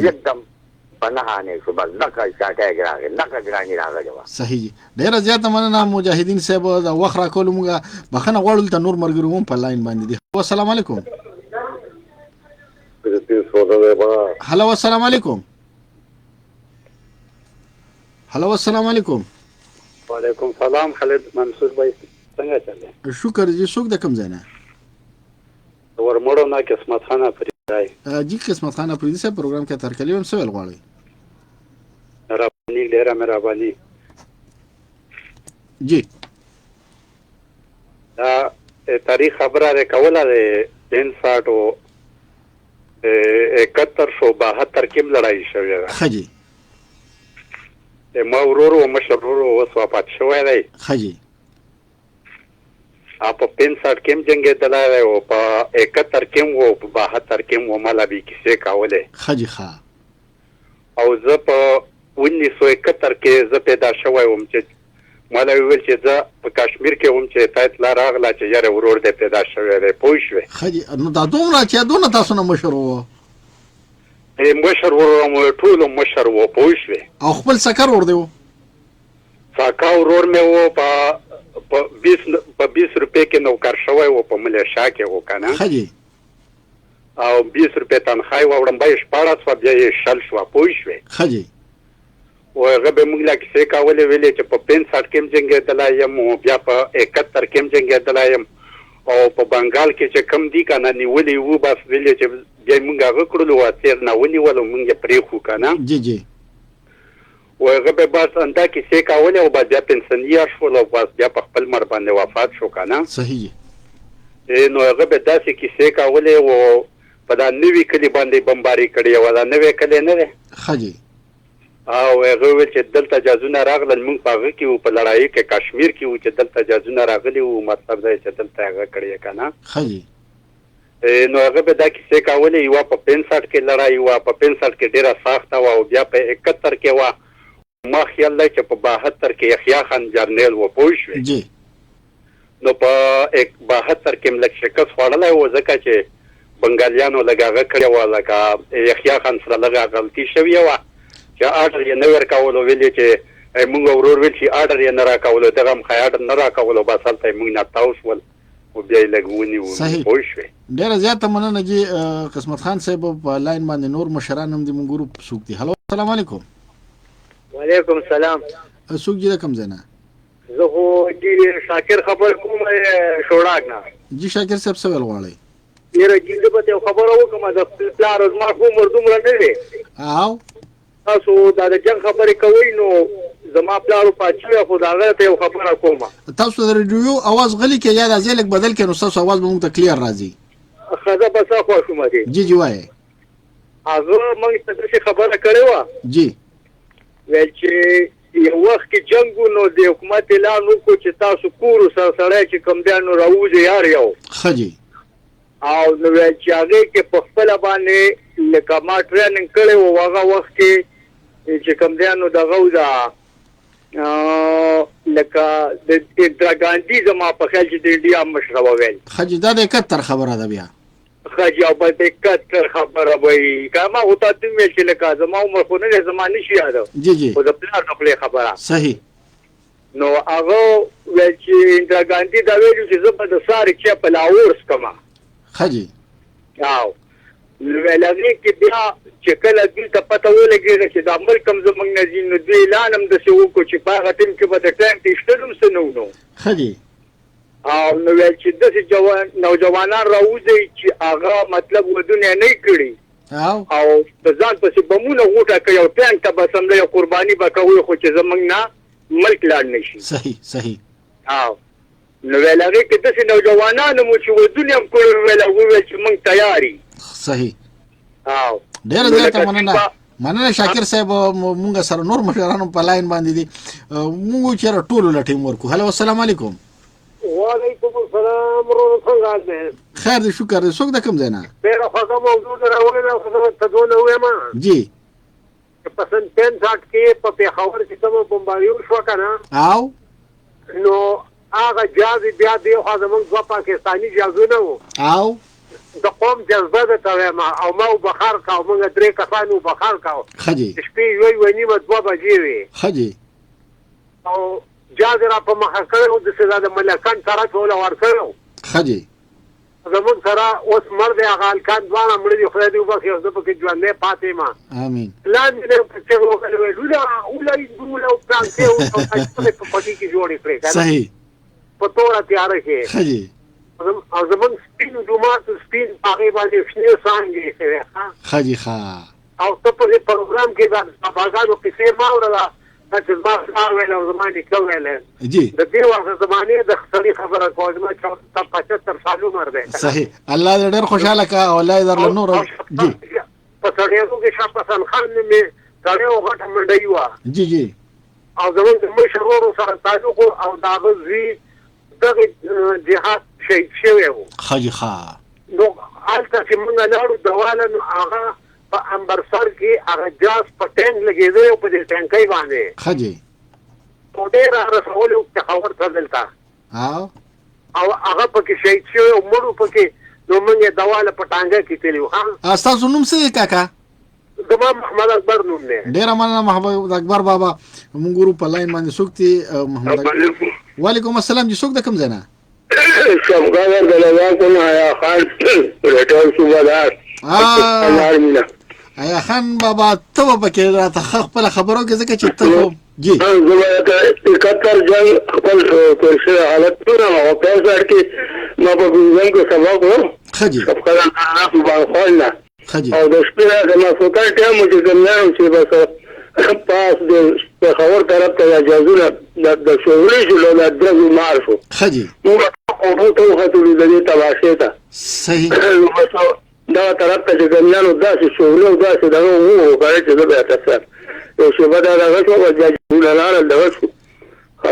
یکدم پنهانه شو بس دغه شکایت جراحی راغلی و صحیح ډیر زیات مننه مجاهدین صاحب د وخت را کول موږ بخنه غوړل ته نور مرګروم په لاین باندې دي السلام علیکم هلو السلام علیکم وعلیکم سلام خالد منصور بھائی څنګه چلې شکر جی څوک د کوم ځای نه ورمړو نه قسمت خان افریدی جی قسمت خان افریدی صاحب پروګرام کې ترکلی هم سوال غواړي ربانی ډیره مهرباني جی دا تاریخ خبره کوله د 1971 کې لړای شوې ده خجی ما ورورو مشرورو وسوافات شوی دی خجی په 65 کې جنگېدلی او په 71 کې او په 72 کې مو مالا به کیسې کولې خجی ښه او زه په 1971 کې زه پیدا شوی وم چې مالا ویل چې زه په کشمیر کې وم چې تاسو لا راغله چې یاره ورور دې پیدا شوی دی پوه شوې خجی نو دا دومره چې دونه تاسو نه مشر وو مشر ورور مو ټول مشر وو پوه شوې او خپل سکر ور دیو ساکا ورور مې وو په 20 روپے کې نوکر شوی وو په ملیشا کې وو کنه خجی او 20 روپے تنخواه وړم به 14 بیا یې شل شو پوه شوې خجی او هغه به موږ لا کیسې کولې ویلې چې په 65 کې جنگېدلی یم او بیا په 71 کې جنگېدلی یم او په بنګال کې چې کم دي کنه نیولې وو بس ویلې چې بیا موږ هغه کړلو تیر نه ونیولو موږ یې پرېښو کنه جی جی او هغه به بس انده کیسې کولې او بیا پنسنیر شول او بس بیا په خپل مړ باندې وفات شو کنه صحیح نو هغه به داسې کیسې کولې او په دا نوي کلي باندې بمباري کړې او دا نوې کلي نه دی خجی او هغه ویل چې دلته جازونه راغلل موږ په هغه کې په لړایي کې کشمیر کې و چې دلته جازونه راغلي او مطلب دا چې دلته هغه کړی کنه خجی نو هغه به دا کیسې کولې یو په 65 کې لړایي و په 65 کې ډیره سخته و او بیا په 71 کې و ما خیال دی چې په 72 کې یحیی خان جرنیل و پوه شوې جی نو په 72 کې ملک شکست خوړلی و ځکه چې بنګالیانو لږ هغه کړی و لکه یحیی خان سره لږ غلطي شوې وه چې آرډر یې نه ورکولو ویل چې موږ ورور ویل چې آرډر یې نه راکولو دغه هم آرډر نه راکولو بس هلته یې موږ نه تاو شول او بیا یې لږ ونیو پوه شوې ډېره زیاته مننه جی قسمت خان صاحب په لاین باندې نور مشران هم دي مونږ ګروپ څوک دي هلو السلام علیکم وعلیکم السلام څوک جی د کوم ځای نه زه خو شاکر خبر کوم شوړاک نه جی شاکر صاحب څه ویل غواړئ یاره جی زه به ته خبره وکړم د پلار زما عمر دومره نه دی او تاسو دا د جنګ خبرې کوئ نو زما پلار پاتې خو دا هغه ته یو خبره کوم تاسو د ریډیو اواز غلي کې یا د ځلک بدل کې نو تاسو اواز به موږ ته کلیر راځي خزه بس خو شوم دي جی جی وای هغه موږ ته څه خبره کړې و جی ول چې یو وخت کې جنگ نو د حکومت اعلان وکړ چې تاسو کورو سره سړی چې کم دانو راوځي یار یو خجی او نو چې هغه کې په خپل باندې لکه ما ټریننګ کړی و هغه وخت کې چې کم دانو دغه ودا لکه د اندرا ګاندی زما په خیال چې د انډیا مشر وویل خجی دا د 71 خبره ده بیا خجی او په 71 خبره وای کما او ته تم چې لکه زما عمر خو نه زما نشي یاد جی جی او د پلان خپل خبره صحیح نو هغه ول چې اندرا ګاندی دا ویل چې زه په د ساري چې په لاورس کما خجی او ولغه کې بیا چې کله دې ته پته ولګي چې د عمل کم زمنګ نه دي نو دوی اعلان هم د څه وکړو چې په هغه ټیم کې به د ټایم تشتلم څه نو خجی او نو ول چې د نوجوانان راوځي چې هغه مطلب ودونه نه کړی او د ځان په بمونه غوټه کوي او ټانک ته به سمله قرباني وکوي خو چې زمنګ نه ملک لاړ نشي صحیح صحیح او نو ولغه کې د نوجوانانو مو چې ودونه هم کول ول چې موږ تیاری صحیح او ډېر زیاته مننه شاکر صاحب مونږ سره نور مشرانو په لاین باندې دي مونږ چیرې ټول له ټیم ورکو هلو السلام علیکم وعلیکم السلام ورحمۃ اللہ خیر دې شکر دې څوک د کوم ځای نه پیره خو موضوع راوړل خدمت ته دونه وایم جی په سن 10 کې په پیښور کې کوم بمباریو شو کنه او نو هغه جاز بیا دی خو زمونږ دوه پاکستاني جازونه وو او د قوم جذبه ده ته او ما بخار کا موږ درې کسانو بخار کا خجی شپې یوې ونیمه 2 بجې وي خجی او جاز را په مخه کړو د سزا د ملکان سره ټول ورکړو خجی زمون سره اوس مرد اغال کان ځوان مړ دي خدای دې وبخښي اوس په کې ژوند نه پاتې ما امين پلان دې په څه وکړو ولا اولای ګورو پلان کې او په پټي کې جوړې کړې صحیح په توره تیاره کې خجی او زمونږ سپین جومات سپین هغې باندې شنې څانګې شوې خجی ښه او ته په دې پروګرام کې د باباګانو کیسې ما اورله چې زما پلار ویل او زما نیکه ویل جی د دې وخت زمانې د سړي خبره کوم زما 75 سال عمر دی صحیح الله دې ډېر خوشاله کا او الله دې درله نور جی په سړیانو کې شاه حسن خان مې سړی او غټه منډۍ وه جی جی او زمونږ د مشر ورور سره تعلق او د هغه زوی دغه جهاد شهید شوی و خجی ښه نو هلته چې موږ لاړو دواله نو هغه په امبرسر کې هغه جاز په ټینک لګېدی او په دې ټینکۍ باندې خجی په ډېر رسولو خبر ته دلته او هغه پکې شهید شوی او مړو پکې نو موږ یې دواله په ټانګه کې تللي وو ستاسو نوم څه دی کاکا زما محمد اکبر نوم دی ډېره مننه محمد اکبر بابا موږ ورو په لاین باندې څوک دي محمد وعلیکم السلام جی څوک د کوم ځای نه شمګاور د لواکو نه آیا خان رټول صوبهدار آیا خان بابا ته به پکې راته خپله خبرو کې ځکه چې ته جی زما د 71 جنګ خپل کوشش حالتونه او په ځای کې ما په ګوزن کې سبق وو خجی خپل اړه باندې خجی او د شپې د مسوکر ټیم چې ګمنارو چې بس پاس د خبر طرف ته اجازه د شغلې جوړه د درو معرفو خجی موږ او ته وختلو د دې تباشه ته صحیح دا طرف ته چې ګمنارو داسې شغلې او داسې دغه وو کړی چې د به تاسو یو څه به دا راغلو او جوړه لاله دغه شو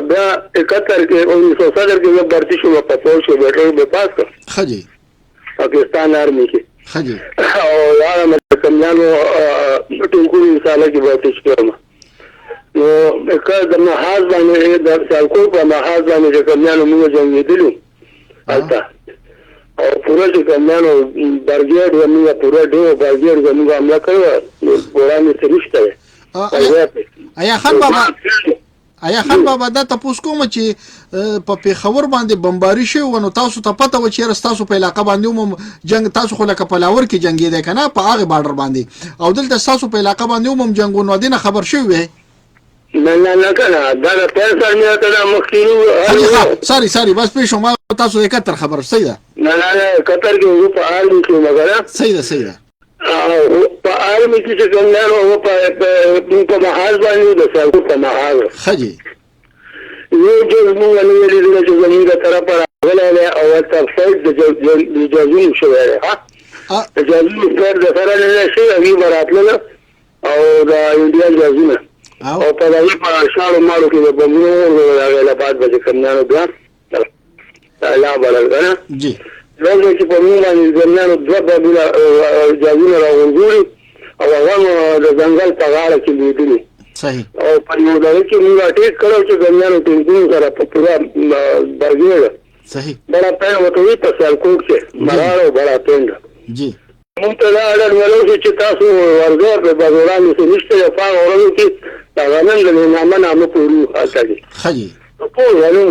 بیا 71 کې 1970 کې برتی شو په پوه شو بیٹر به پاس کړ خجی پاکستان آرمی کې خجی او یاره مې کمیانو ټینګو مثال کې به تشکرم نو کله د محاذ باندې د سالکو په محاذ باندې چې کمیانو موږ جنګېدلو البته او پوره چې کمیانو برګیډ موږ پوره ډېر برګیډ موږ حمله کړو ورانه سرشته آیا خان بابا دا تاسو کوم چې په پیښور باندې بمباری شو ونو تاسو ته پته و چې تاسو په علاقه باندې هم جنگ تاسو خو لکه پلاور کې جنگیدای کنه په هغه بارډر باندې او دلته تاسو په علاقه باندې هم جنگونو دینه خبر شوی نه کنه دا پیسې نه ته مخکینو سوري بس په شما تاسو د کتر خبر صحیح ده نه کتر کې په حال کې مګر صحیح ده په عالم کې چې ګمنارو او په محاذ باندې د سالکو په محاذ خجی یو جز موږ نه ویلي چې زموږ طرفه راغلی او تفصیل د جازون شوی دی د جازون پر د سره نه شي هغې به راتلله او د انډیا جازونه او په دغې په شاړو ماړو کې د بمونو د هغې له بعد به چې ګمنارو بیا لا بلل که نه جی لږ چې په موږ باندې ګمنارو دوه بابونه جازونه راغورځولي او هغه د ځنګل په غاړه کې لیدلي صحیح او په یو دغه کې موږ ټیک کړو چې ګمنارو ټینګونو سره په پوره برګېږه صحیح بڑا پینډ ورته وي په سیالکوټ کې مراړ او بڑا پینډ جی موږ ته دا اډر ویلو چې تاسو ورځو په بازارانو کې نشته یو پاغ ورځو کې هغه نن د نامه پوري حالته دي خجی په ولو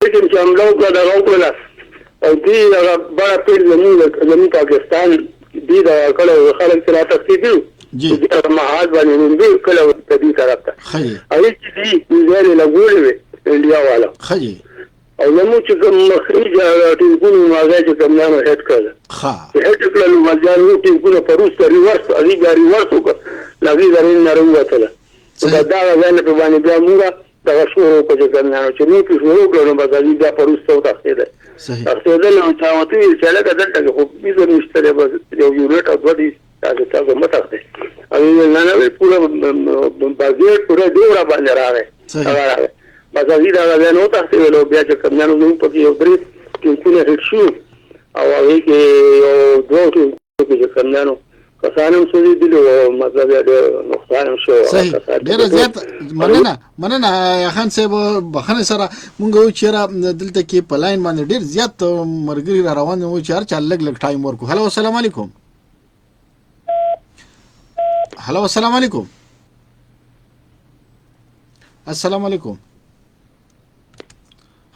چې حمله وکړه دغه وکړه او دې هغه بڑا پینډ زموږ پاکستان دې دا کله خلک چې راتښتېدل جی محاذ باندې دې کله د دې طرف ته خجی هغې چې دې وزارې لګولې وې انډیا والا خجی او زموږ چې کوم مخرج ټینګونو هغه چې ګمنارو هېډ کړل هېډ کړل نو مجانو ټینګونه په روس ریورس هغې بیا ریورس وکړه هغې زرین نه راووتله دا دغه ځای نه په باندې بیا موږ دغه شروع وکړو چې ګمنارو چې موږ پرې شروع کړو نو بس هغې بیا په روس ته وتښتېدل تښتېدل نو چا ورته ویل چې هلکه دلته کې خو ویزه نشته دی بس یو یونټ او دوه دي تاسو مه تښتئ هغې ویل نه پوره بازیټ پوره ډېر راباندې راغی هغه راغی بس هغې دغه ځای نه وتښتېدل او بیا چې کمیانو زموږ پکې یو درې ټینکونه هېټ شو او هغې کې یو دوه ټینکونو کې چې کمیانو کسان هم سوځېدلي او مطلب یې ډېر نقصان هم شوی صحیح ډېره زیات مننه خان صاحب بخښنې سره مونږ وایو چې دلته کې په لاین باندې ډېر زیات ملګري را روان وو چې هر چا لږ ټایم ورکړو هلو السلام علیکم هلو السلام علیکم السلام علیکم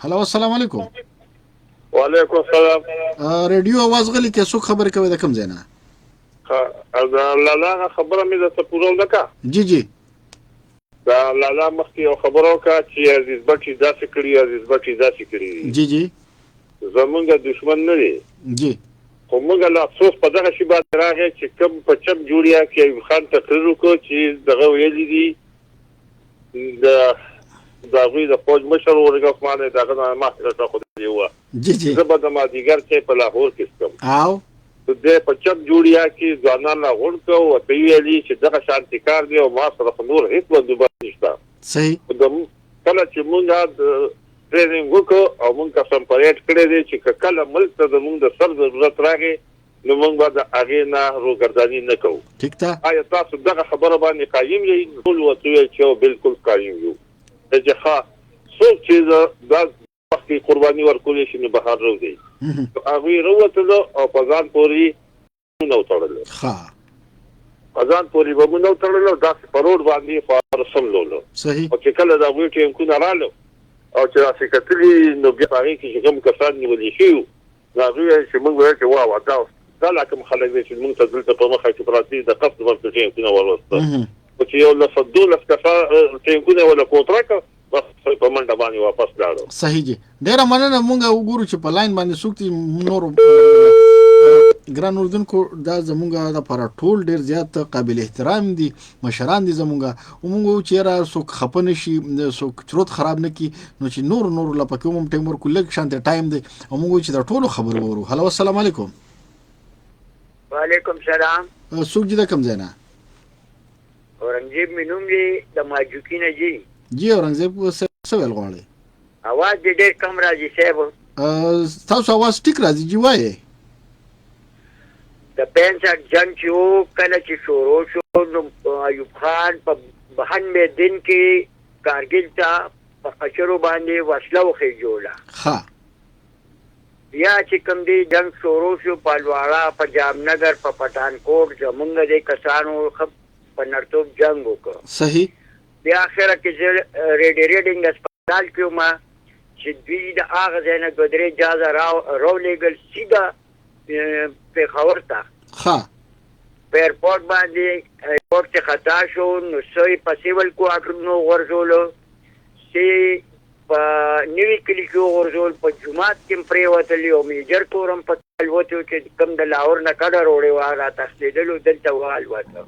هلو السلام علیکم وعلیکم السلام ریډیو आवाज غلي کې څوک خبرې کوي د کوم ځای نه الله خبره مې درته پوره وکړه جی دا لالا مخکې یو خبره وکړه چې عزیز بټي داسې کړي عزیز بټي داسې کړي جی جی زمونږ دشمن نه دی جی خو موږ له افسوس په دغه شي باندې راغی چې کوم په چم جوړیا کې ایوب خان تقریر وکړ چې دغه ویلي دي د هغوی د فوج مشر ورګف مالی دغه نه مخکې ته خدای وه جی جی زه به د مازدیګر چای په لاهور کې څکم او د په چم جوړیا کې ځوانان راغونډ کړو ورته یې ویلي چې دغه شانتي کار دی او ما سره خو نور هېڅ بندوبست نشته صحیح کله چې موږ د ټریننګ وکړو او موږ قسم پریډ کړی دی چې کله ملک ته زموږ د سر ضرورت راغی نو موږ به د هغې نه روګرداني نه کوو ټیک ده آیا تاسو دغه خبره باندې قایم یې ټول ورته وویل چې بالکل قایم یو چې ښه څوک چې دا وخت کې قرباني ورکولی شي نو بهر روځي هغوی راوتلو او په ځان پورې نه وتړلو په ځان پورې به مو نه وتړلو داسې په روډ باندې خو رسملولو صحیح او چې کله د هغوی ټینکونه رالو او چې راسې کتلي نو بیا په هغې کې چې کوم کسان نیولي شوي نو هغوی ویل چې موږ ویل چې واه دا لا کوم خلک دی چې موږ ته دلته په مخه کې پراته دي د قصد ورته ټینکونه ولوسته خو چې یو 12 کسان ټینکونه ولا کوتره کړه بس په منډه باندې واپس لاړو صحیح جی ډیره مننه مونږ وګورو چې په لاین باندې څوک دي نور ګران اردوونکو دا زمونږ لپاره ټول ډیر زیات قابل احترام دي مشران دي زمونږ ومونږ چې را څوک خپه نشي څوک چروت خراب نه کی نو چې نور لپاره کوم ټیم ورکو لږ شانته ټایم دی ومونږ چې دا ټول خبرو ورو هلو السلام علیکم وعلیکم سلام څوک دې کوم ځای نه اورنګزیب مې نوم دی د ماجوکي نه جی جی اورنګزیب څه ویل غواړئ اواز دې ډېر کم راځي صاحب تاسو اواز ټیک راځي جی وایي د 65 جنگ چې و کله چې شروع شو نو ایوب خان په 92 دن کې کارګل ته په قشرو باندې وسله وخېجوله ها بیا چې کوم دی جنگ شروع شو په لواړه په جامنګر په پټانکوټ زمونږ د کسانو په نرتوب جنگ وکړ صحیح بیا اخره کې ریډینګ هسپتال کې ما چې دوی د هغه ځای نه دوه درې جازه راولېږل سیده پېښور ته ها په ایرپورټ باندې ایرپورټ څخه خطا شو نو څه په سیول کوارټرونو غورځولو چې په نوي کلي کې وغورځول په جومات کې پرېوتل یو میجر کور هم په الوتو چې کوم د لاهور نه کډه روړې وه راتښتېدلو دلته والوته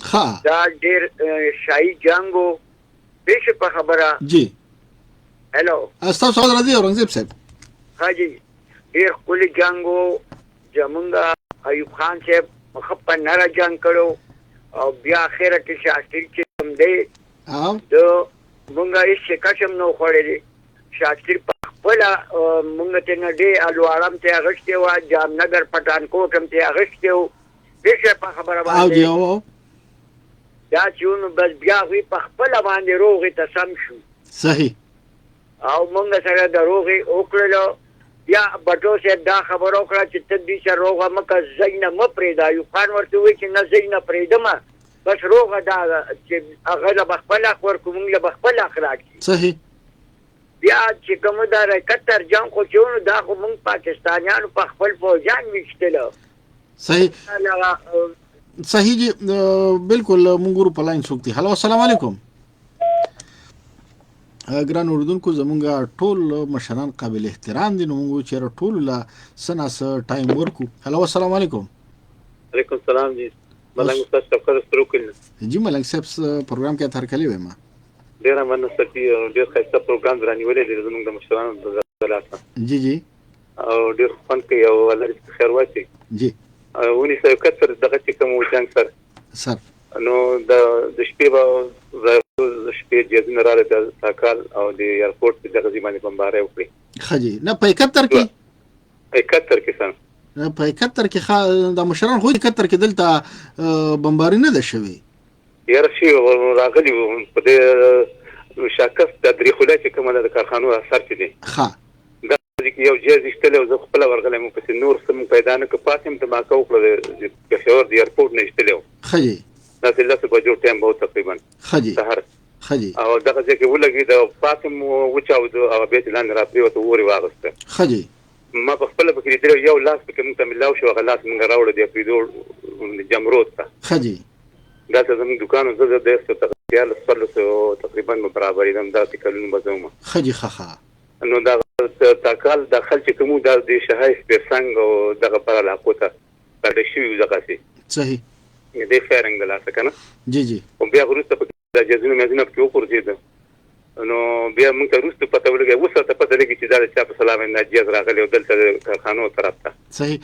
ها دا ډېر شاهي جنګ و بېشه په خبره جی هلو ستاسو خبره راځي اورنګزیب صاحب ها جی ډېر ښکلی جنګ و زمونږ ایوب خان صاحب ښه په نره جنګ کړو او بیا اخره کې شاستري چې کوم دی د مونږ هېڅ شکست هم نه خوړی دی شاستري په خپله مونږ ته نه ډېر الواره هم ترې اخیستې وه جامنګر پټانکوټ هم ترې اخیستې و بېشه په خبره باندې دا چې نو بس بیا هغوی په خپله باندې روغې ته سم شو صحیح او مونږ سره د روغې وکړلو بیا بټو صاحب دا خبره وکړه چې ته دوی سره روغه مه که ځای نه مه پرېږده ایوب خان ورته ووایي چې نه ځای نه پرېږدمه بس روغه دا چې هغه له به خپل حق ورکړو مونږ له به خپل حق راکړي صحیح بیا چې کوم دا رکتر جنګ خو چې و نو دا خو مونږ پاکستانیانو په خپل فوجان ویشتله صحیح صحیح جی بالکل مونږ په لاین څوک دي هلو السلام علیکم ګران اردوونکو زمونږ ټول مشران قابل احترام دي نو مونږ چېرې ټولو له څه نه څه ټایم ورکو هلو السلام علیکم علیکم السلام جی ملنګ استاد شفقت ستروکل جی ملنګ صاحب پروګرام کې هرکلی وایم ډېره مننه سپي ډېر ښایسته پروګرام رانیولې دی زموږ د مشرانو د لاسه جی جی او ډېر خوند کوي او الله دې خیر واچي جی 1971 دغه چې کوم جنګ سر نو د شپې به د شپې جزیره راځي د ساکال او د ایرپورټ په دغه ځای باندې بمباري وکړي خجی نه په 71 کې 71 کې سم په 71 کې د مشران خو 71 کې دلته بمباري نه ده شوی یاره شي راغلی په دې شاکس د درې خلای چې کومه د کارخانو اثر چي دي ها یو جز اشتله او زه خپل ورغلم په نور سم پیدا نه ک پاتم ته ما کو کړل د کشور د ایرپورټ نه اشتله خجی دا د لاسه په جوړ ټایم به تقریبا خجی سحر خجی او دغه ځکه ولګي د پاتم وچاو د هغه بیت لاندې را پریوته ووري واغسته خجی ما په خپل فکر دی یو لاس په کوم ته ملاو شو غلاس موږ راوړل دی په دور جمرود ته خجی دا ته زموږ دکان زه د بیا لسو تقریبا برابرې دم دا کلونه بزوم خجي خخا نو دا تاکال داخل چې کوم د شهایف په څنګه او دغه پر علاقو ته د شي دغه سي صحیح دې فیرنګ د لاسه کنه جی جی او بیا غروسته په د جزونه مزینه په اوپر دي نو بیا موږ ته روسته پته ولګي وسه ته پته لګي چې دا چا په سلام نه جز راغلی او دلته کارخانو طرف ته صحیح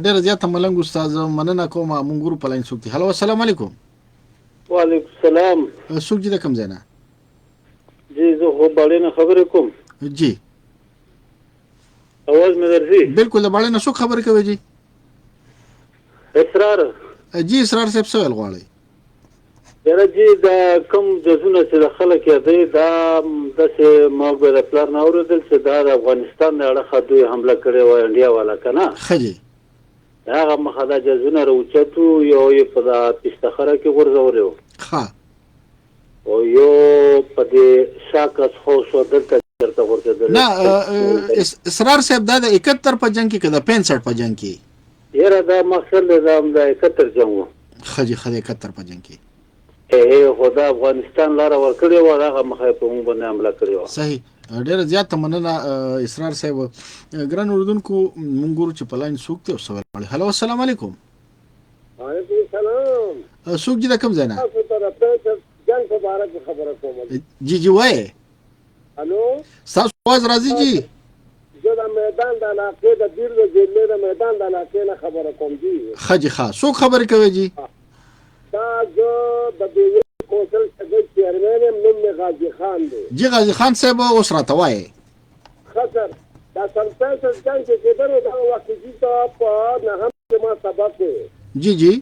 ډېر زیات ملنګ استاد مننه کوم مونږ ګورو په لاین سوکتي هلو السلام علیکم وعلیکم السلام سوک جی د کوم ځای نه جی زه خو باندې نه خبرې کوم جی اواز مې درځي بالکل د باندې نه سوک خبر کوي جی اسرار جی اسرار صاحب سوال غواړي یاره جی دا کوم جزونه چې د خلک یې دی دا داسې ما به د پلار نه اورېدل چې دا د افغانستان نه اړخه دوی حمله کړې وه انډیا والا که نه ښه جی هغه مخه دا جزونه راوچتو یو یې په دا پېشتخره کې غورځولی و ښه او یو په دې شاکس خوش و دلته درته غورځېدلی نه اسرار صاحب دا د 71 په جنګ کې که د 65 په جنګ کې یاره دا مقصد دی دا هم د 71 جنګ و ښه جي ښه د 71 په جنګ کې خو دا افغانستان لاره ورکړې وه هغه مخه یې په موږ باندې حمله کړې وه صحیح ډېره زیاته مننه اسرار صاحب ګران اردوونکو مونږ ګورو چې په لاین څوک دی او سوال غواړي هلو السلام علیکم وعلیکم السلام څوک جي د کوم ځای نه تاسو ته د جنګ په باره کې خبره کوم جی جی وایې الو ستاسو اواز راځي جی زه د میدان د علاقې د دیر د ضلع د میدان د علاقې نه خبره کوم جی ښه جي ښه څوک خبرې کوي جی دا زه د دې کوسل څخه چیرمن یم نوم مې غازي خان دی جی غازي خان صاحب اوس راته وایې خطر دا سمپل څنګه چې کېدل دا وخت چې تا په نه هم ما سبق جی جی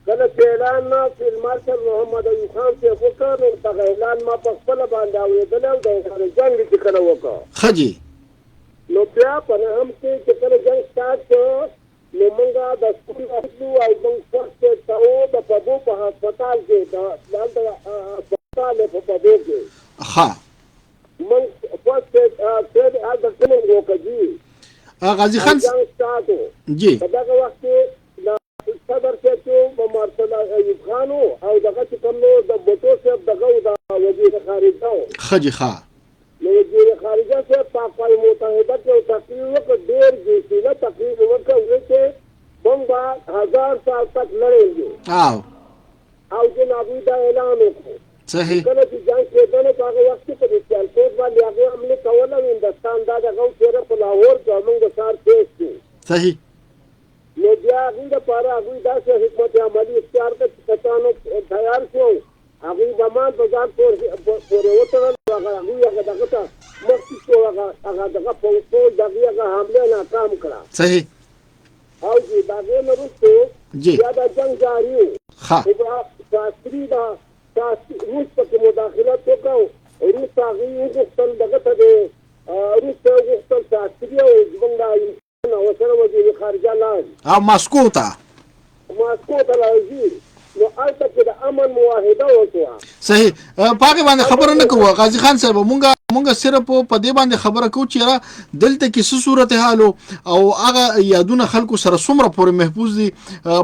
کله چې اعلان فیلډ مارشل محمد ایوب خان صاحب وکړ نو دغه اعلان ما په خپل باندې اورېدلی او د جنګ چې کله وکړ ښه جي نو بیا په نه هم چې کله جنګ سټارټ شو نو موږ د سکول اخلو او موږ فرصت ته و د پدو په هسپتال کې د هسپتال په پدو کې ښه موږ فرصت چې هغه څنګه وکړي غازي خان جنګ سټارټ جی په دغه وخت کې د صدر چې مارشل ایوب خان او دغه چې کوم نو د بوتو صاحب دغه د وزیر خارجه ښه جي ښه نو وزیر خارجه صاحب په اقوام متحده کې تقریر وکړ ډېر جدي تقریر وکړ چې موږ 1000 سال تک لړېږو او جناب دا اعلان وکړ صحیح کله چې جنګ کېدل په هغه وخت کې په سیالکوټ باندې هغه حمله کوله او هندوستان دا دغه چیرې په لاهور کې موږ سار کېږو صحیح نو بیا هغوی دپاره هغوی داسې حکمت عملي اختیار کړه چې کسانو تیار شو هغوی بمان په ځان پورې وتړل هغوی هغه دغه ته مخکې شو هغه دغه پوځ دغې هغه حمله ناکام کړه صحیح او چې د هغې نه وروستو جی بیا دا جنګ جاري و ښه شاستري دا روس پکې مداخلت وکړ روس هغوی وغوښتل دغه ته د روس ته وغوښتل شاستري او زموږ دا ورسره وزیر خارجه لاړ او ماسکو ته راځي نو هلته کې د امن معاهده وشوه صحیح په هغې باندې خبره نه کوو غازي خان صاحب مونږ صرف په دې باندې خبره کوو چې یاره دلته کې څه صورتحال او هغه یادونه خلکو سره څومره پورې محفوظ دي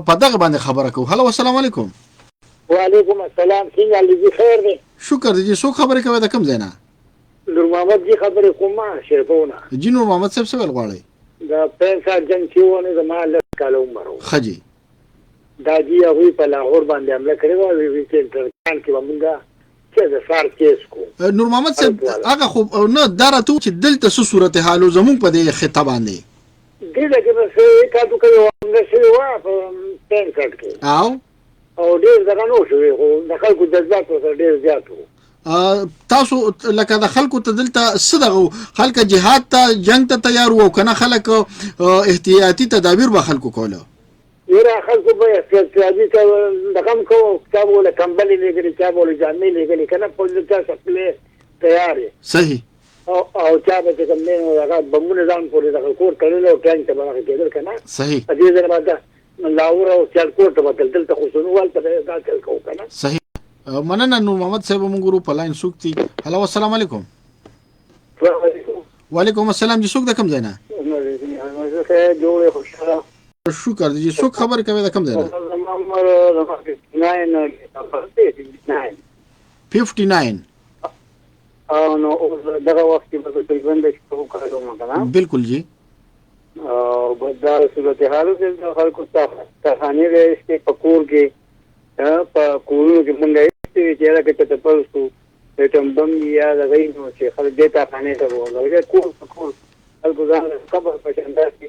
په دغه باندې خبره کوو هلو السلام علیکم وعلیکم السلام څنګه علي خیر دی شکر دی جی څوک خبرې کوي د کوم ځای نه نور محمد جی خبرې کوم شیرپونه جی نور محمد صاحب سوال غواړئ د 65 جنګ چې ونه زما لږ کاله عمر و ښه جي دا جی هغوی په لاهور باندې حمله کړې وه ویکینډ ترکان کې به مونږ چې د سار کیس کو نور محمد صاحب هغه خو نه دا راته چې دلته څه صورتحال و زموږ په دې خطه باندې دلته کې بس کاتو کوي حمله شوې وه په 65 کې او ډېر دغه نه وشوې خو د خلکو جذبات ورسره ډېر زیات وو تاسو لکه د خلکو ته دلته څه دغه خلک جهاد ته جنګ ته تیار وو که نه خلک احتیاطي تدابیر به خلکو کوله یاره خلکو به احتیاطي دغه هم کوو چا به له کمبلې لېږلې چا به له جامې لېږلې که نه پولیس چا سپلې تیار یې صحیح او چا به چې کوم دی نو هغه بمونه ځان پورې دغه کور تړلی او ټانک ته به هغه کېدل که نه صحیح په دې ځای باندې لاهور او سیالکوټ ته به تل دلته خو سنووال ته به دا چل کوو که نه صحیح مننه نور محمد صاحب مونږ ګورو په لاین څوک دي هلو السلام علیکم وعلیکم السلام جی څوک د کوم ځای نه شکر دی جی څوک خبرې کوي د کوم ځای نه 59 نو اوس دغه وخت کې به تقریبا د شپږ کالو مګنا بالکل جی او دا صورتحال د خلکو ته خاني راشي په کور کې په کورونو کې مونږ یې چې راکې ته تاسو ته تم بم یا د غینو چې خلک دې ته خاني ته وایي کور خلکو ځان خبر پېژندا شي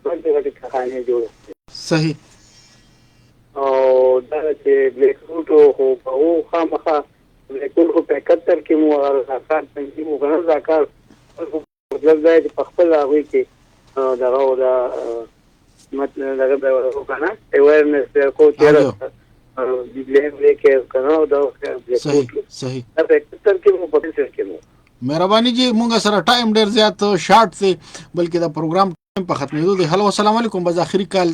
څنګه خاني جوړ صحیح او دا چې بلیک روټو خو په خامخا لیکل خو په 71 کې مو راکار څنګه مو غواړم راکار مطلب دا چې په خپل هغه کې دغه دا مطلب دغه به وکنه اویرنس کو چې دی بلیک کې کنه دا صحیح په 71 کې مو په څه کې مو مهرباني جی مونږ سره ټایم ډیر زیات شارټ سي بلکې دا پروګرام په ختمېدو دی. هلو السلام علیکم بس اخري کال.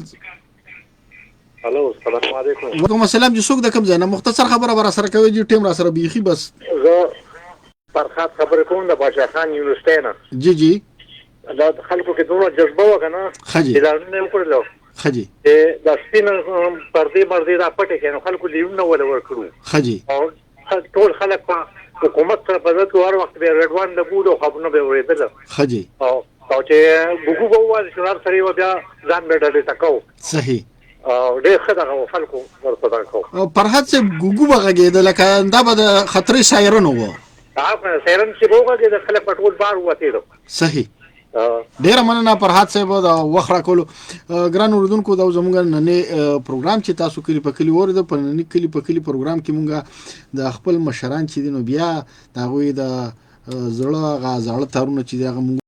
هلو السلام علیکم. وعلیکم السلام جی څوک د کوم ځای نه مختصر خبره بر سره کوي جی ټیم را سره بيخي بس زه فرحات خبر کوم د بادشاہ خان یونیورسيټي نه. جی جی دا خلکو کې دوه جذبه وکنه خجی دا نه وکړلو خجی دا سپین پردې دا پټه کینو خلکو لیونه ولا ورکړو خجی او ټول خلک په حکومت سره په دغه وار وخت به رډوان د بوډو خبرونه به ورېدل خجی او چې ګوګو بوواز شرار سره و بیا ځان به ډېر تکاو صحیح او ډېر خدای خلکو ورته تکاو پر حد سے ګوګو بغږید لکه دا به د خطرې سایرن وو هغه سایرن چې وګورئ د خلک پټول بار وته صحیح ډیر مننه پر حد سے به د وخره کولو ګران اوردونکو دا زموږ نن پروګرام چې تاسو کلی په کلی ورده په نن کلی په کلی پروګرام کې مونږه د خپل مشران چې دینو بیا دا غوي د زړه غازړه تارونه چې دا